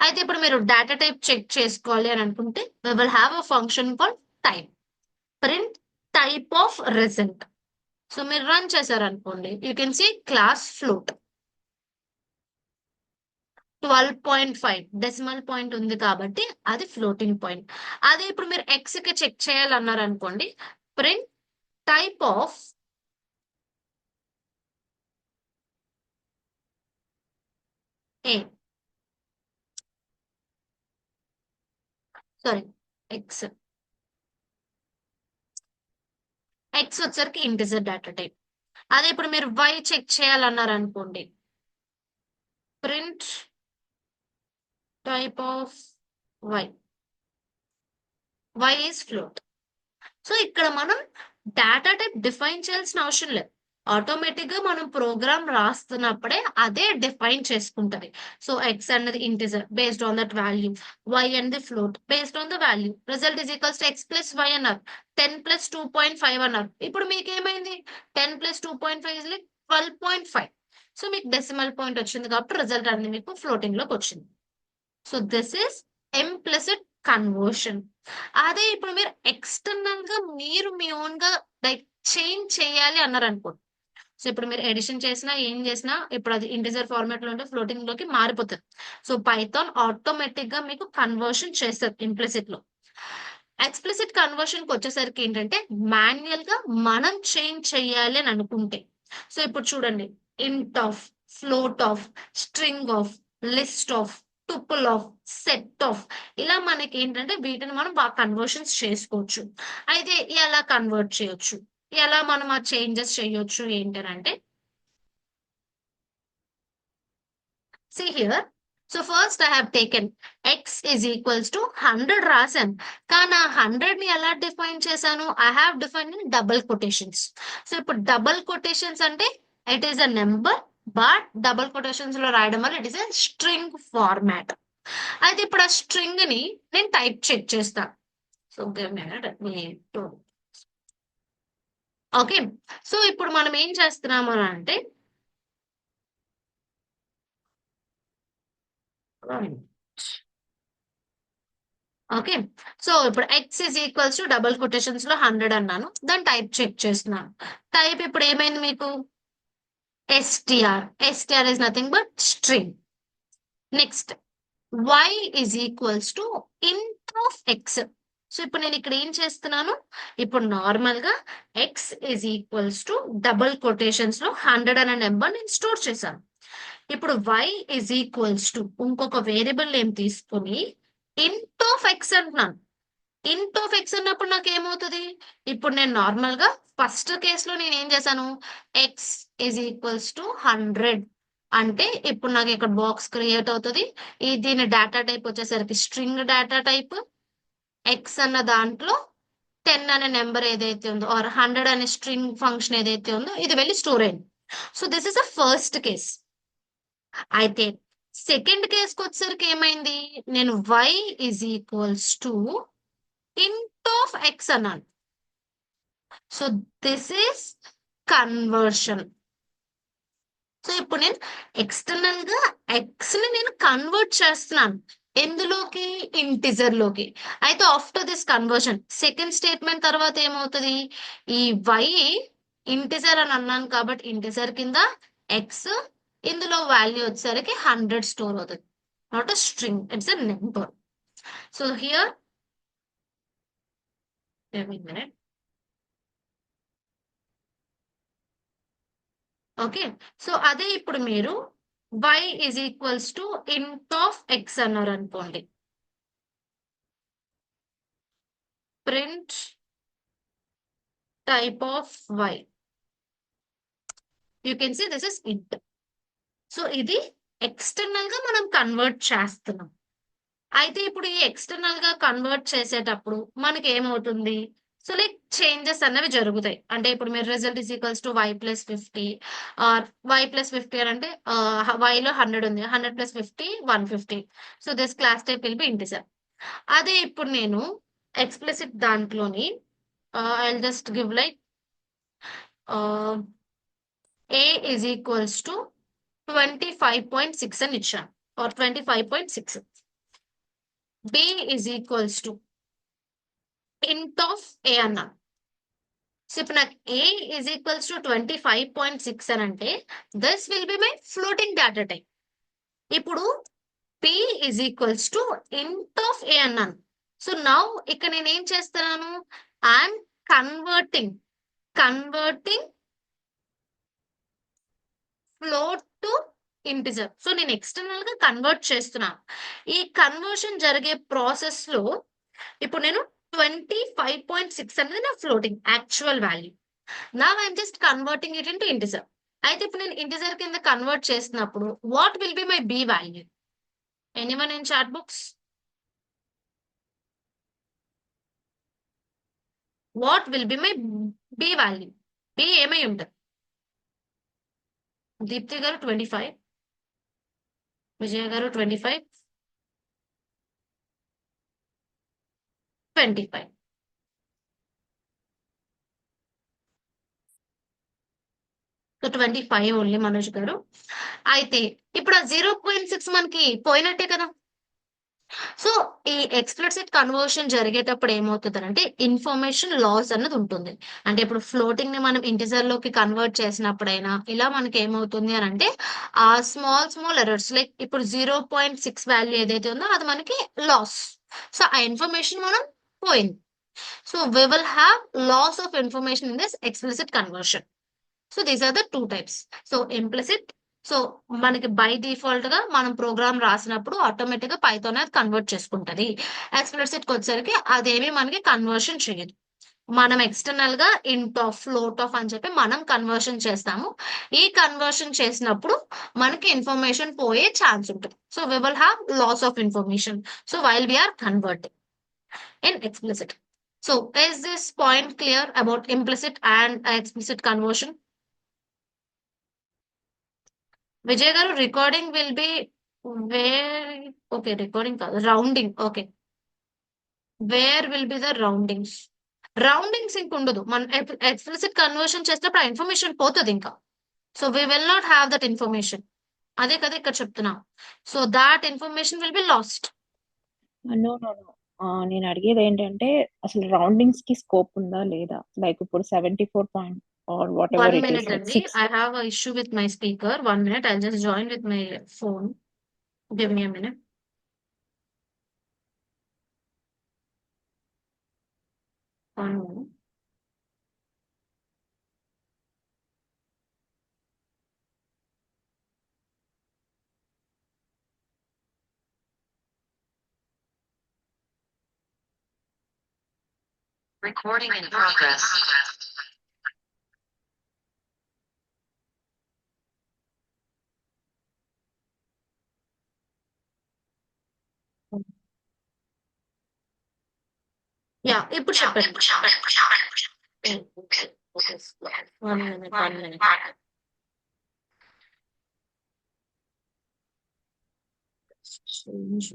అయితే ఇప్పుడు మీరు డేటా టైప్ చెక్ చేసుకోవాలి అని అనుకుంటే we will have a function called type. Print type of result. So మీరు రన్ చేశారనుకోండి, you can see class float 12.5 decimal point ఉంది కాబట్టి అది ఫ్లోటింగ్ పాయింట్. అదే ఇప్పుడు మీరు ఎక్స్ కి చెక్ చేయాలన్నారు అనుకోండి, print type of A, sorry X, X వచ్చరికి ఇంటిజర్ డేటా టైప్. అదే ఇప్పుడు మీరు వై చెక్ చేయాలన్నారు అనుకోండి, print type of Y, Y is float. So ఇక్కడ మనం డేటా టైప్ డిఫైన్ చేయాల్సిన అవసరం లేదు. ఆటోమేటిక్ గా మనం ప్రోగ్రామ్ రాస్తున్నప్పుడే అదే డిఫైన్ చేసుకుంటది. సో ఎక్స్ అన్నది integer based on that value, Y అనేది float based on the value. Result is equals to X plus Y అన్నారు, 10 + 2.5 అన్నారు. ఇప్పుడు మీకు ఏమైంది? 10 + 2.5 ఇస్ లైక్ 12.5. సో మీకు డెసిమల్ పాయింట్ వచ్చింది కాబట్టి రిజల్ట్ అనేది మీకు ఫ్లోటింగ్ లోకి వచ్చింది. So this is implicit conversion. అదే ఇప్పుడు మీరు ఎక్స్టర్నల్ గా మీరు మీ ఓన్ గా లైక్ చేంజ్ చేయాలి అన్నారు అనుకోండి. సో ఇప్పుడు మీరు ఎడిషన్ చేసినా ఏం చేసినా ఇప్పుడు అది ఇంటిజర్ ఫార్మాట్ లో ఉంటే ఫ్లోటింగ్ లోకి మారిపోతుంది. సో పైథాన్ ఆటోమేటిక్ గా మీకు కన్వర్షన్ చేస్తారు ఇంప్లిసిట్ లో. ఎక్స్ప్లిసిట్ కన్వర్షన్ కి వచ్చేసరికి ఏంటంటే మాన్యువల్ గా మనం చేంజ్ చేయాలి అని అనుకుంటే, సో ఇప్పుడు చూడండి, ఇంట్ of, float of, string of, list of, tuple of, set of, ఇలా మనకి ఏంటంటే వీటిని మనం బాగా కన్వర్షన్స్ చేసుకోవచ్చు. అయితే ఎలా కన్వర్ట్ చేయొచ్చు, ఎలా మనం ఆ చేంజెస్ చేయొచ్చు ఏంటంటే, see here. So first I have taken x is equals to 100 రాశాను. కానీ ఆ 100 ని ఎలా డిఫైన్ చేశాను? I have defined in double quotations. So ఇప్పుడు డబుల్ కొటేషన్స్ అంటే it is a number, but double quotations లో రాయడం వల్ల it is a string format. అయితే ఇప్పుడు ఆ స్ట్రింగ్ ని నేను టైప్ చెక్ చేస్తా. సో ఓకే, సో ఇప్పుడు మనం ఏం చేస్తున్నాము అంటే ఓకే, సో ఇప్పుడు X is equals to double quotations లో 100 అన్నాను, దాన్ని టైప్ చెక్ చేస్తున్నాను. టైప్ ఇప్పుడు ఏమైంది మీకు? STR. STR is nothing but string. Next Y is equals to int of X. So ఇప్పుడు నేను ఇక్కడ ఏం చేస్తున్నాను? ఇప్పుడు నార్మల్ గా X is equals to double quotations లో 100 అనే నెంబర్ నేను స్టోర్ చేశాను. ఇప్పుడు వై ఇస్ ఈక్వల్స్ టు ఇంకొక వేరియబుల్ నేమ్ తీసుకొని ఇంట్ ఆఫ్ ఎక్స్ అంటున్నాను. ఇంట్ ఆఫ్ ఎక్స్ అన్నప్పుడు నాకు ఏమవుతుంది? ఇప్పుడు నేను నార్మల్ గా ఫస్ట్ కేసులో నేను ఏం చేశాను? ఎక్స్ ఇస్ ఈక్వల్స్ టు 100 అంటే ఇప్పుడు నాకు ఇక్కడ బాక్స్ క్రియేట్ అవుతుంది. దీని డేటా టైప్ వచ్చేసరికి స్ట్రింగ్ డేటా టైప్. ఎక్స్ అన్న దాంట్లో 10 అనే నెంబర్ ఏదైతే ఉందో ఆర్ 100 అనే స్ట్రింగ్ ఫంక్షన్ ఏదైతే ఉందో ఇది వెళ్ళి స్టోర్ అయింది. So this is a first case. అయితే సెకండ్ కేసుకి వచ్చేసరికి ఏమైంది? నేను Y is equals to int of X అన్నాను. So this is conversion. So ఇప్పుడు నేను ఎక్స్టర్నల్ గా ఎక్స్ ని నేను కన్వర్ట్ చేస్తున్నాను ఎందులోకి, ఇంటిజర్ లోకి. అయితే after this conversion second statement తర్వాత ఏమవుతుంది, ఈ వై ఇంటిజర్ అని అన్నాను కాబట్టి ఇంటిజర్ కింద ఎక్స్, ఇందులో వాల్యూ వచ్చేసరికి 100 స్టోర్ అవుతుంది. Not a string, it's a number. So here minute. Okay, so అదే ఇప్పుడు మీరు y is equals to int of X అన్నారు అనుకోండి, print type of y, you can see this is int. So ఇది external గా మనం convert చేస్తున్నాం. అయితే ఇప్పుడు ఈ ఎక్స్టర్నల్ గా కన్వర్ట్ చేసేటప్పుడు మనకి ఏమవుతుంది, సో లైక్ చేంజెస్ అన్నవి జరుగుతాయి. అంటే ఇప్పుడు మీరు result is equals to y+50, or y+50 అని అంటే y లో 100 ఉంది, 100+50 150. So this class type will be integer. అదే ఇప్పుడు నేను ఎక్స్ప్లిసిట్ దాంట్లోని I just give like a is equals to 25.6 అని ఇచ్చాను, or 25.6. b is equals to int of a అన్నాను. సో ఇప్పుడు నాకు a is equals to 25.6 అని అంటే this will be my floating data type. ఇప్పుడు p is equals to int of a అన్నాను. So now ఇక్కడ నేను ఏం చేస్తున్నాను, I'm converting float to integer. So నేను ఎక్స్టర్నల్ గా కన్వర్ట్ చేస్తున్నాను. ఈ కన్వర్షన్ జరిగే ప్రాసెస్ లో ఇప్పుడు నేను 25.6 అనేది నా floating actual value. Now I'm just converting it into integer. అయితే ఇప్పుడు నేను ఇంటిజర్ కింద కన్వర్ట్ చేసినప్పుడు what will be my b value? Anyone in chat box? What will be my b value? B ఏమై ఉంటుంది? దీప్తి గారు 25, విజయ గారు 25, 25. సో 25 ఓన్లీ మనోజ్ గారు. అయితే ఇప్పుడు ఆ 0.6 మనకి పోయినట్టే కదా. సో ఈ ఎక్స్ప్లిసిట్ కన్వర్షన్ జరిగేటప్పుడు ఏమవుతుందంటే ఇన్ఫర్మేషన్ లాస్ అన్నది ఉంటుంది. అంటే ఇప్పుడు ఫ్లోటింగ్ ని మనం ఇంటిజర్ లోకి కన్వర్ట్ చేసినప్పుడైనా ఇలా మనకి ఏమవుతుంది అని అంటే ఆ స్మాల్ ఎర్రర్స్ లైక్ ఇప్పుడు 0.6 వాల్యూ ఏదైతే ఉందో అది మనకి లాస్. సో ఆ ఇన్ఫర్మేషన్ మనం పోయింది. So we will have loss of information in this explicit conversion. So these are the two types. So implicit, so మనకి బై డిఫాల్ట్ గా మనం ప్రోగ్రామ్ రాసినప్పుడు ఆటోమేటిక్ గా పైథాన్ అది కన్వర్ట్ చేసుకుంటది. ఎక్స్ప్లిసిట్ కి వచ్చేసరికి అదేమి మనకి కన్వర్షన్ చేయదు. మనం ఎక్స్టర్నల్ గా ఇంట్ ఆఫ్ ఫ్లోట్ ఆఫ్ అని చెప్పి మనం కన్వర్షన్ చేస్తాము. ఈ కన్వర్షన్ చేసినప్పుడు మనకి ఇన్ఫర్మేషన్ పోయే ఛాన్స్ ఉంటుంది. So we will have loss of information. So while we are converting in explicit. So is this point clear about implicit and explicit conversion? Vijay garu, recording will be where, okay, recording rounding, okay. Where will be the roundings? Roundings ఇంక ఉండదు. మన explicit conversion చేసినప్పుడు ఆ information పోతుంది ఇంకా. So we will not have that information. అదే కదా ఇక్కడ చెప్తున్నా. So that information will be lost. No no no నేను అడిగేది ఏంటంటే అసలు రౌండింగ్స్ కి స్కోప్ ఉందా లేదా? లైక్ ఇప్పుడు 74 point or whatever 1 it minute is అండి. I have a issue with my speaker. 1 minute. I'll just join with my phone. Give me a minute. One minute. Recording in progress. Yeah, ఇప్పుడు చెప్పండి. 1 minute, 1 minute. Change.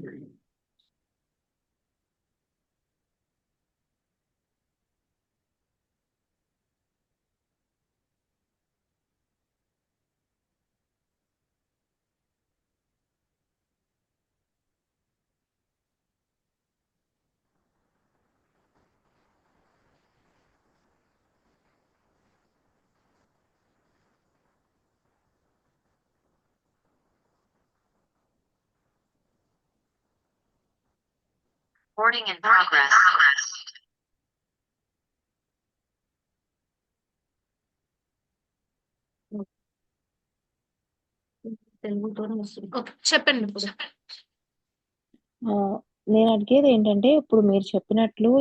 Recording in progress. తెలుగుతోనే వస్తుంది. Okay, చెప్పండి ఇప్పుడు. ఆ, నేను అడిగేది ఏంటంటే ఇప్పుడు మీరు చెప్పినట్లు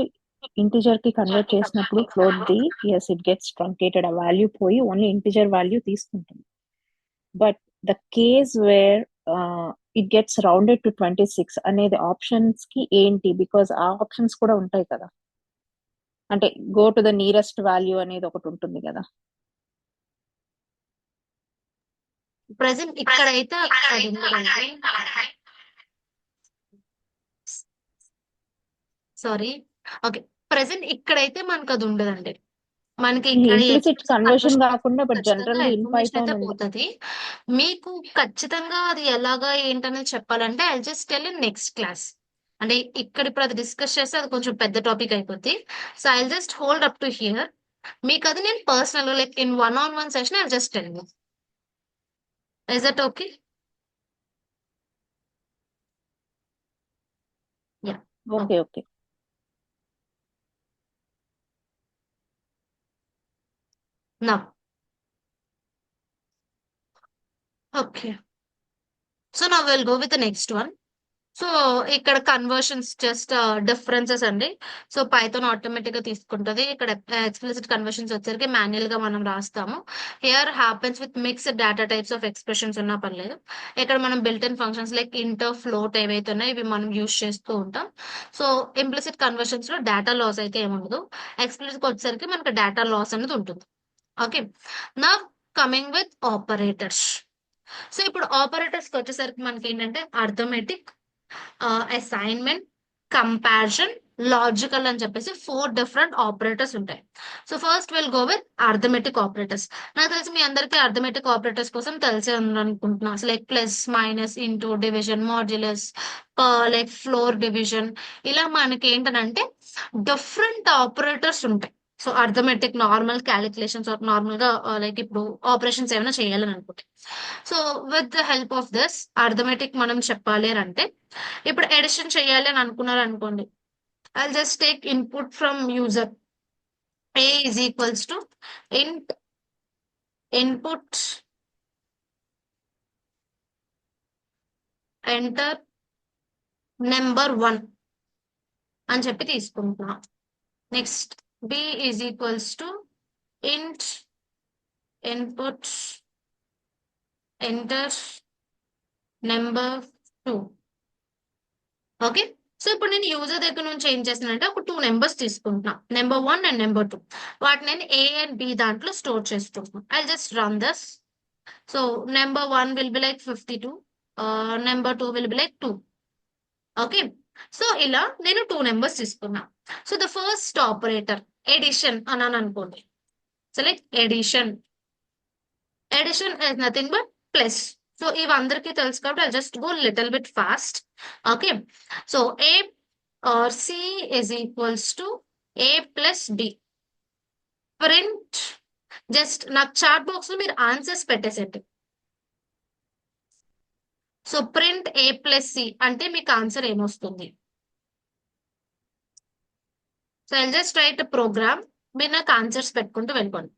ఇంటిజర్ కి కన్వర్ట్ చేసినప్పుడు float the as it gets truncated, ఆ వాల్యూ పోయి ఓన్లీ ఇంటిజర్ వాల్యూ తీసుకుంటుంది. But the case where it gets rounded to 26 అనేది ఆప్షన్స్ కి ఏంటి? బికాస్ ఆ ఆప్షన్స్ కూడా ఉంటాయి కదా, అంటే go to the nearest value అనేది ఒకటి ఉంటుంది కదా. ప్రెసెంట్ ఇక్కడైతే అది ఉండదండి. సారీ. ఓకే, ప్రెసెంట్ ఇక్కడైతే మనకు అది ఉండదండి. మనకి ఇక్కడ ఇంప్లిసిట్ కన్వర్షన్ కాకుండా బట్ ఖచ్చితంగా జనరల్ ఇన్ ఇన్ఫర్మేషన్ అయితే పైథాన్ ఉంది. పోతుంది. మీకు ఖచ్చితంగా అది ఎలాగా ఏంటనేది చెప్పాలంటే I just tell in next class. అంటే ఇక్కడ ఇప్పుడు అది డిస్కస్ చేస్తే అది కొంచెం పెద్ద టాపిక్ అయిపోద్ది. So I just hold up to hear. మీకు అది నేను personal like in one on one session I just tell you. Is that okay? Yeah. Okay okay. Now okay. So now will go with the next one. So ఇక్కడ conversions just differences అండి. So Python automatic గా తీసుకుంటది. ఇక్కడ explicit conversions వచ్చరికి manual గా మనం రాస్తాము. Here happens with mixed data types of expressions ఉన్నా పర్లేదు. ఇక్కడ మనం built in functions like inter, float ఏవైతే ఉన్నాయో ఇవి మనం యూజ్ చేస్తూ ఉంటాం. సో ఇంప్లిసిట్ కన్వర్షన్స్ లో డేటా లాస్ అయితే ఏముండదు. ఎక్స్ప్లిసిట్ వచ్చేసరికి మనకి డేటా లాస్ అనేది ఉంటుంది. ఓకే, నా కమింగ్ విత్ ఆపరేటర్స్. సో ఇప్పుడు ఆపరేటర్స్ కి వచ్చేసరికి మనకి ఏంటంటే అర్థమెటిక్, అసైన్మెంట్, కంపారిజన్, లాజికల్ అని చెప్పేసి 4 డిఫరెంట్ ఆపరేటర్స్ ఉంటాయి. So first will go with arithmetic operators. నాకు తెలిసి మీ అందరికీ అర్థమెటిక్ ఆపరేటర్స్ కోసం తెలిసే అనుకుంటున్నా. Like plus, minus, into, division, modulus, like floor division, ఇలా మనకి ఏంటంటే డిఫరెంట్ ఆపరేటర్స్ ఉంటాయి. So arithmetic normal calculations normal గా లైక్ ఇప్పుడు ఆపరేషన్స్ ఏమైనా చేయాలని అనుకుంటే, so with the help of this arithmetic మనం చెప్పాలి అని అంటే, ఇప్పుడు ఎడిషన్ చేయాలి అని అనుకున్నారు అనుకోండి, I just take input from user. A is equals to int input enter number 1 అని చెప్పి తీసుకుంటున్నా. Next b is equals to int input enter number 2. Okay, so ఇప్పుడు నేను యూజర్ దగ్గర నుంచి ఏం చేస్తానంటే ఒక 2 నెంబర్స్ తీసుకుంటున్నా, నెంబర్ 1 అండ్ నెంబర్ 2. వాటిని నేను ఏ అండ్ బి దాంట్లో స్టోర్ చేసుకుంటున్నాను. I just run this. So number 1 will be like 52, number 2 will be like 2. Okay, so ఇలా నేను 2 నెంబర్స్ తీసుకున్నా. So the first operator addition అన్నాను అనుకోండి. So like addition is nothing but plus. So ఇవి అందరికీ తెలుసు కాబట్టి I just go little bit fast. Okay, so a or c is equals to A plus B. Print, just నాకు chat box లో మీరు answers పెట్టేసేయండి. So print a plus c అంటే మీకు ఆన్సర్ ఏమొస్తుంది. So I just write program, మీరు నాకు answers పెట్టుకుంటూ వెళ్ళిపోండి.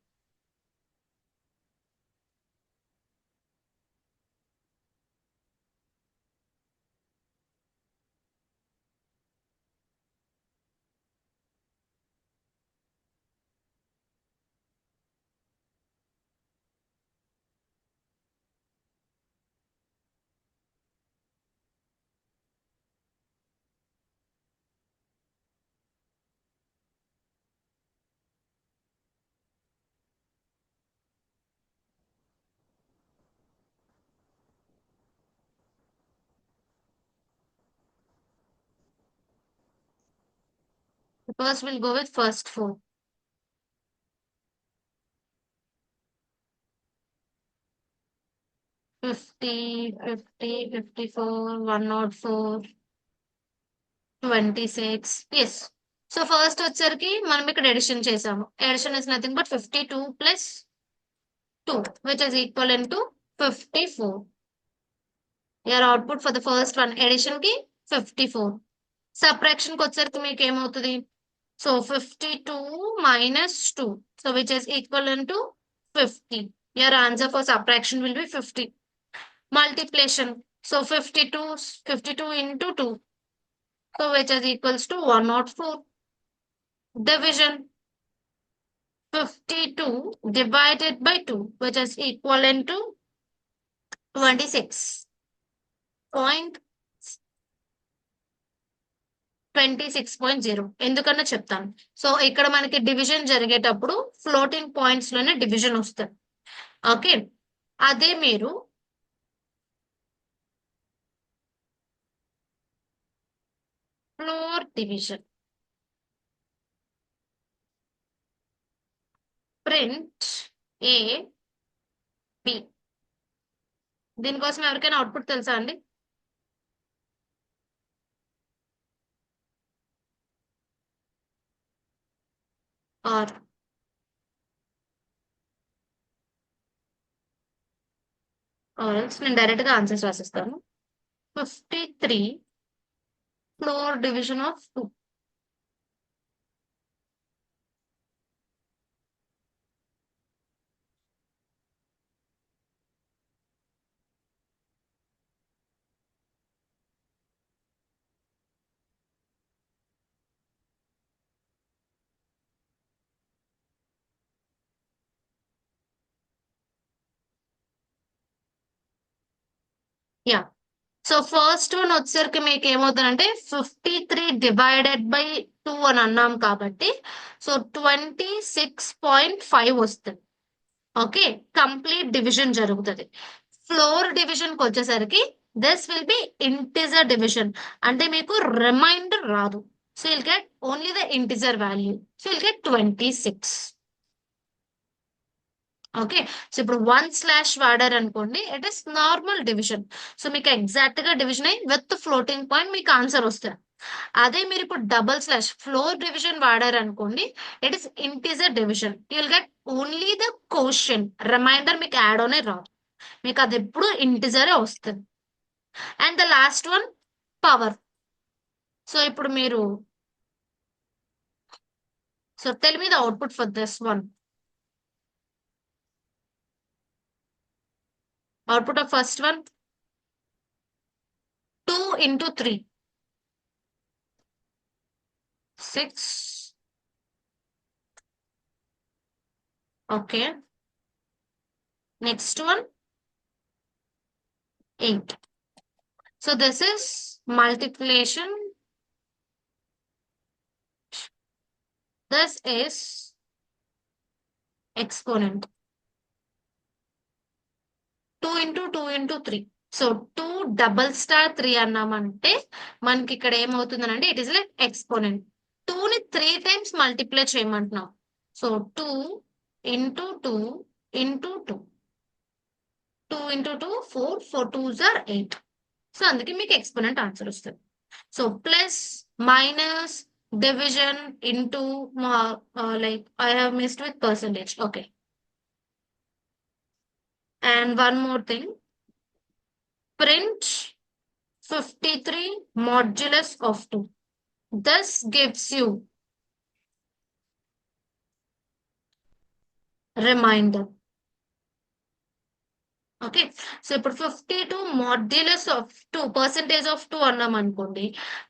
First we'll go with first 4. 50, 50, 54, 104, 26. Yes. So first వచ్చరికి మనం ఇక్కడ ఎడిషన్ చేసాము. Addition is nothing but 52 plus 2, which is equivalent to 54. Your output for the first one, addition ki 54. Subtraction కి వచ్చేసరికి మీకు ఏమవుతుంది? So 52 minus 2. So which is equivalent to 50. Your answer for subtraction will be 50. Multiplication. So 52 into 2. So which is equals to 104. Division. 52 divided by 2, which is equivalent to 26.0. ఎందుకన్నా చెప్తాను. So ఇక్కడ మనకి division జరిగేటప్పుడు floating points లోనే division వస్తుంది. Okay, అదే మీరు floor division print a b, దీనికోసం ఎవరికైనా అవుట్పుట్ తెలుసా అండి? ఆర్ నేను డైరెక్ట్ గా ఆన్సర్స్ రాసిస్తాను. 53 floor division of 2. Yeah, so first one వచ్చేసరికి మీకు ఏమవుతుందంటే 53 డివైడెడ్ బై 2 అని అన్నాం కాబట్టి సో 26.5 వస్తుంది. ఓకే, కంప్లీట్ డివిజన్ జరుగుతుంది. ఫ్లోర్ డివిజన్ కి వచ్చేసరికి this will be integer division, అంటే మీకు రిమైండర్ రాదు. So will get only the integer value. So will get 26. Okay, so ఇప్పుడు 1 వాడారు అనుకోండి, it is normal division. So మీకు ఎగ్జాక్ట్ గా డివిజన్ అయ్యి విత్ ఫ్లోటింగ్ పాయింట్ మీకు ఆన్సర్ వస్తుంది. అదే మీరు ఇప్పుడు // ఫ్లోర్ డివిజన్ వాడారు అనుకోండి, it is integer division. You will get only the question, reminder మీకు యాడ్ అనే రాదు. మీకు అది ఎప్పుడు ఇంటిజరే వస్తుంది. And the last one power. So ఇప్పుడు మీరు so tell me the output for this one. Output of first one 2 into 3 6. Okay, next one 8. So this is multiplication. This is exponent. 2 into 2 into 3. So 2 అన్నామంటే మనకి ఇక్కడ ఏమవుతుందనంటే it is like exponent. 2ని 3 times multiply చేయమంటున్నాం. So 2 into 2 into 2. 2 into 2 4. 4 2s are 8. So అందుకే మీకు exponent answer వస్తుంది. So plus minus division into like I have missed with percentage. Okay. And one more thing. Print 53 modulus of 2. This gives you remainder. Okay, so ఇప్పుడు 52 modulus of 2 percentage of 2 అన్నాం అనుకోండి,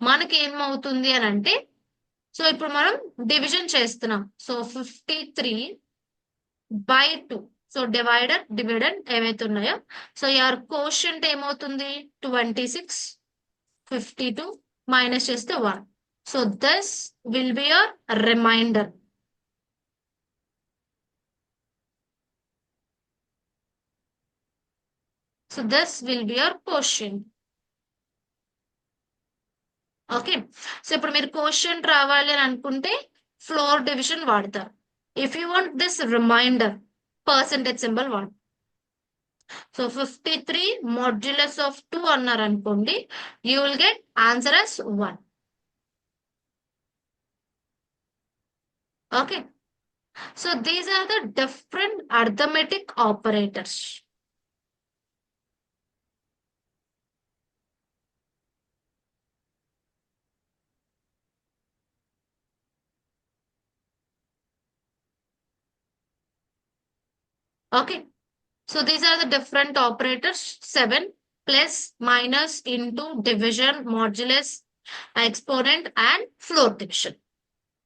మనకి ఏమవుతుంది అని అంటే so ఇప్పుడు మనం డివిజన్ చేస్తున్నాం. So 53 by 2. So divider dividend ఏవైతే ఉన్నాయో సో యువర్ కోషంట్ ఏమవుతుంది 26. 52 మైనస్ చేస్తే 1. So this will be your remainder. So this will be your quotient. Okay, so ఇప్పుడు మీరు క్వశ్చన్ రావాలి అని అనుకుంటే ఫ్లోర్ డివిజన్ వాడతారు. If you want this remainder, percentage symbol వాడు. సో 53 మాడ్యులస్ ఆఫ్ 2 అన్నారు అనుకోండి, you will get answer as 1. Okay, so these are the different arithmetic operators. Okay. So these are the different operators: 7, plus, minus, into, division, modulus, exponent, and floor division.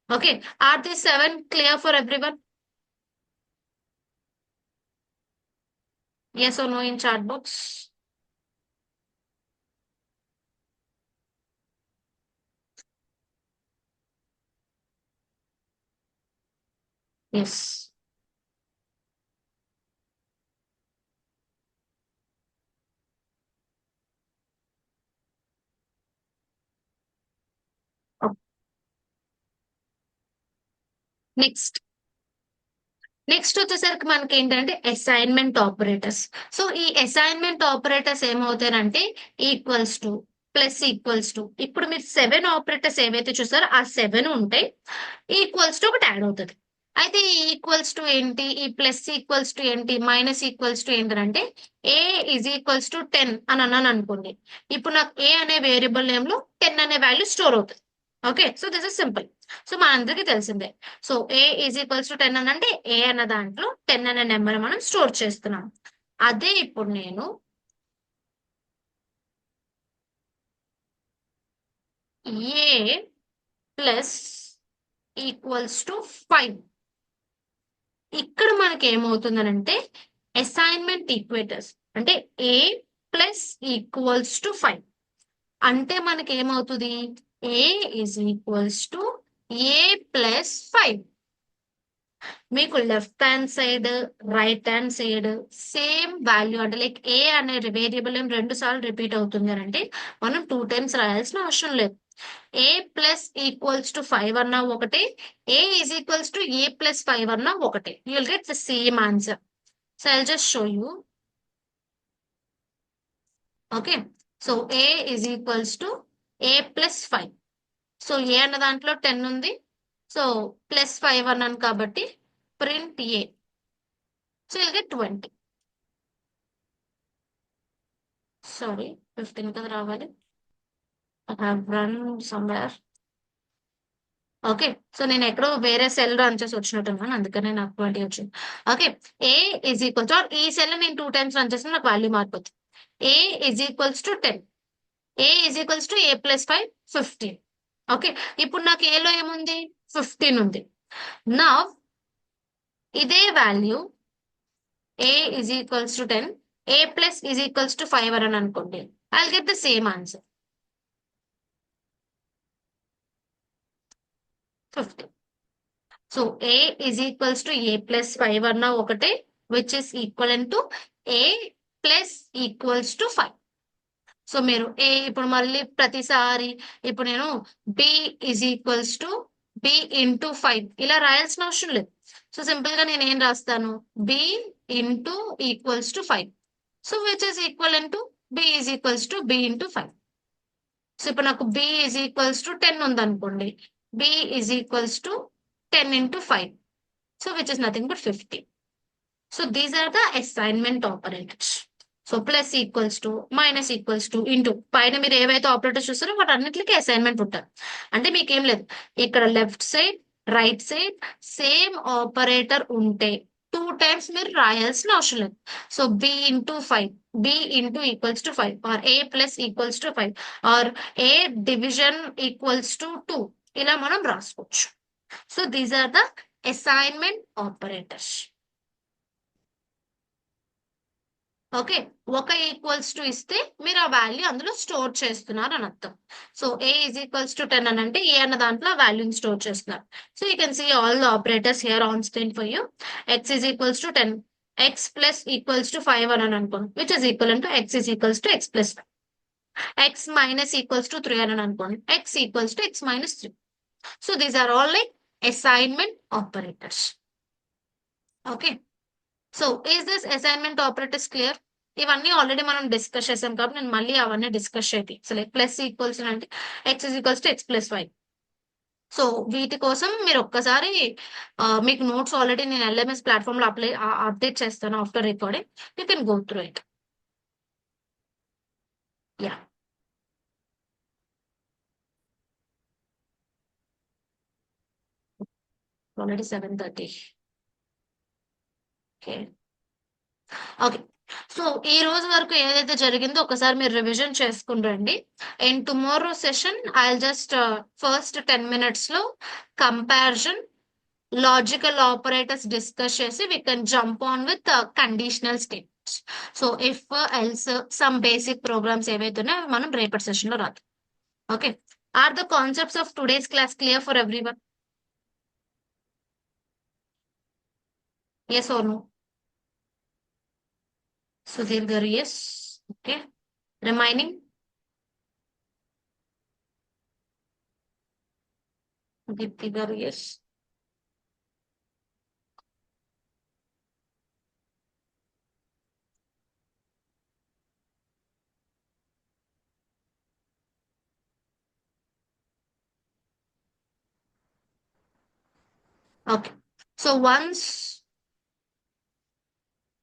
Okay. Are these 7 clear for everyone? Yes or no in chat box? Yes. Okay. Next వచ్చేసరికి మనకి ఏంటంటే assignment operators. So ఈ assignment operators ఏమవుతాయంటే equals to, plus equals to, ఇప్పుడు మీరు 7 operators ఏవైతే చూసారో ఆ 7 ఉంటాయి, ఈక్వల్స్ టు ఒకటి యాడ్ అవుతుంది. అయితే ఈ ఈక్వల్స్ టు ఏంటి, ఈ ప్లస్ ఈక్వల్స్ టు ఏంటి, మైనస్ ఈక్వల్స్ టు ఏంటంటే ఏ ఈజ్ ఈక్వల్స్ టు 10 అని అన్నాను అనుకోండి. ఇప్పుడు నాకు ఏ అనే వేరియబుల్ నేమ్ లో 10 అనే వాల్యూ స్టోర్ అవుతుంది. Okay, so this is simple. So మనందరికీ తెలిసిందే. So A is equals to 10 అని అంటే ఏ అన్న దాంట్లో 10 అనే నెంబర్ మనం స్టోర్ చేస్తున్నాం. అదే ఇప్పుడు నేను ఏ ప్లస్ ఈక్వల్స్ టు 5, ఇక్కడ మనకి ఏమవుతుందనంటే అసైన్మెంట్ ఈక్వేటర్స్ అంటే ఏ ప్లస్ ఈక్వల్స్ టు 5 అంటే మనకి ఏమవుతుంది, A is equals to A plus 5. మీకు left hand side, right hand side same value అంటే లైక్ ఏ అనే వేరియబుల్ ఏం 2 సార్లు రిపీట్ అవుతుంది అని అంటే మనం 2 టైమ్స్ రాయాల్సిన అవసరం లేదు. ఏ ప్లస్ ఈక్వల్స్ టు 5 అన్నా ఒకటే, A is equals to A plus 5 అన్నా ఒకటే. You will get the same answer. So I just show you. Okay, so A is equals to A plus 5. So A అన్న దాంట్లో 10 ఉంది, so plus 5 అన్నాను కాబట్టి print A. So will get 20. Sorry, 15 కదా రావాలి. I have run somewhere. Okay, so నేను ఎక్కడో వేరే సెల్ రన్ చేసి వచ్చినట్టున్నాను, అందుకనే నాకు 20 వచ్చింది. Okay, A is equal to, ఈ సెల్ నేను 2 టైమ్స్ రన్ చేసిన నాకు వాల్యూ మారిపోతుంది. A is equals to 10, A is equals to A plus 5 15. Okay, ఇప్పుడు నాకు ఏలో ఏముంది, 15 ఉంది. నా ఇదే value A is equals to 10, A plus is equals to 5 అని అనుకోండి, I will get the same answer 15. So A is equals to A plus 5 అన్న ఒకటే, which is equal to A plus equals to 5. So మీరు a ఇప్పుడు మళ్ళీ ప్రతిసారి ఇప్పుడు నేను b is equals to b into 5 ఇలా రాయాల్సిన అవసరం లేదు. సో సింపుల్ గా నేను ఏం రాస్తాను, b into equals to 5. So which is equal to b is equals to b into 5. So ఇప్పుడు నాకు బి ఈజ్ ఈక్వల్స్ టు 10 ఉందనుకోండి, b is equals to 10 into 5. So which is nothing but 50. So these are the assignment operators. So plus equals to, minus equals to, into పైన మీరు ఏవైతే operators చూస్తారో వాటి అన్నిటికీ assignment ఉంటుంది. అంటే మీకేం లేదు, ఇక్కడ left side, right side same operator ఉంటే 2 టైమ్స్ మీరు రాయాల్సిన అవసరం లేదు. So b into 5, b into equals to 5, or a plus equals to 5, or a division equals to 2, ఇలా మనం రాసుకోవచ్చు. So these are the assignment operators. Okay, ఒక equals to ఇస్తే మీరు ఆ వాల్యూ అందులో స్టోర్ చేస్తున్నారు అని అర్థం. So A is equals to 10 అని అంటే ఏ అన్న దాంట్లో ఆ వాల్యూని స్టోర్ చేస్తున్నారు. So you can see all the operators here on screen for you. X is equals to 10, x plus equals to 5 అని అనుకోండి, which is equal to x is equals to X plus 5. X minus equals to 3 అని అనుకోండి, x equals to x minus 3. So these are all like assignment operators. Okay, so is this assignment operators clear? ఇవన్నీ already మనం discuss చేసాం కాబట్టి నేను మళ్ళీ అవన్నీ discuss చేయలేదు. సో లైక్ ప్లస్ ఈక్వల్స్ అంటే X is equals to X plus 5. So వీటి కోసం మీరు ఒక్కసారి మీకు నోట్స్ ఆల్రెడీ నేను ఎల్ఎంఎస్ ప్లాట్ఫామ్ లో అప్డేట్ చేస్తాను after recording. You can go through it. Yeah, already 7:30. Okay, okay. So, ఈ రోజు వరకు ఏదైతే జరిగిందో ఒకసారి మీరు రివిజన్ చేసుకొని రండి. And tomorrow session I'll just first 10 మినిట్స్‌లో కంపారిజన్, లాజికల్ ఆపరేటర్స్ డిస్కస్ చేసి we can jump on with conditional statements. So, if, else, some basic programs ఏవైతే ఉన్నాయో అవి మనం రేపటి సెషన్‌లో రాద్దాం. Okay. Are the concepts of today's class clear for everyone? Yes or no? Sudheer garu yes. Okay. Remaining? Deepti గారు yes. Okay. So, once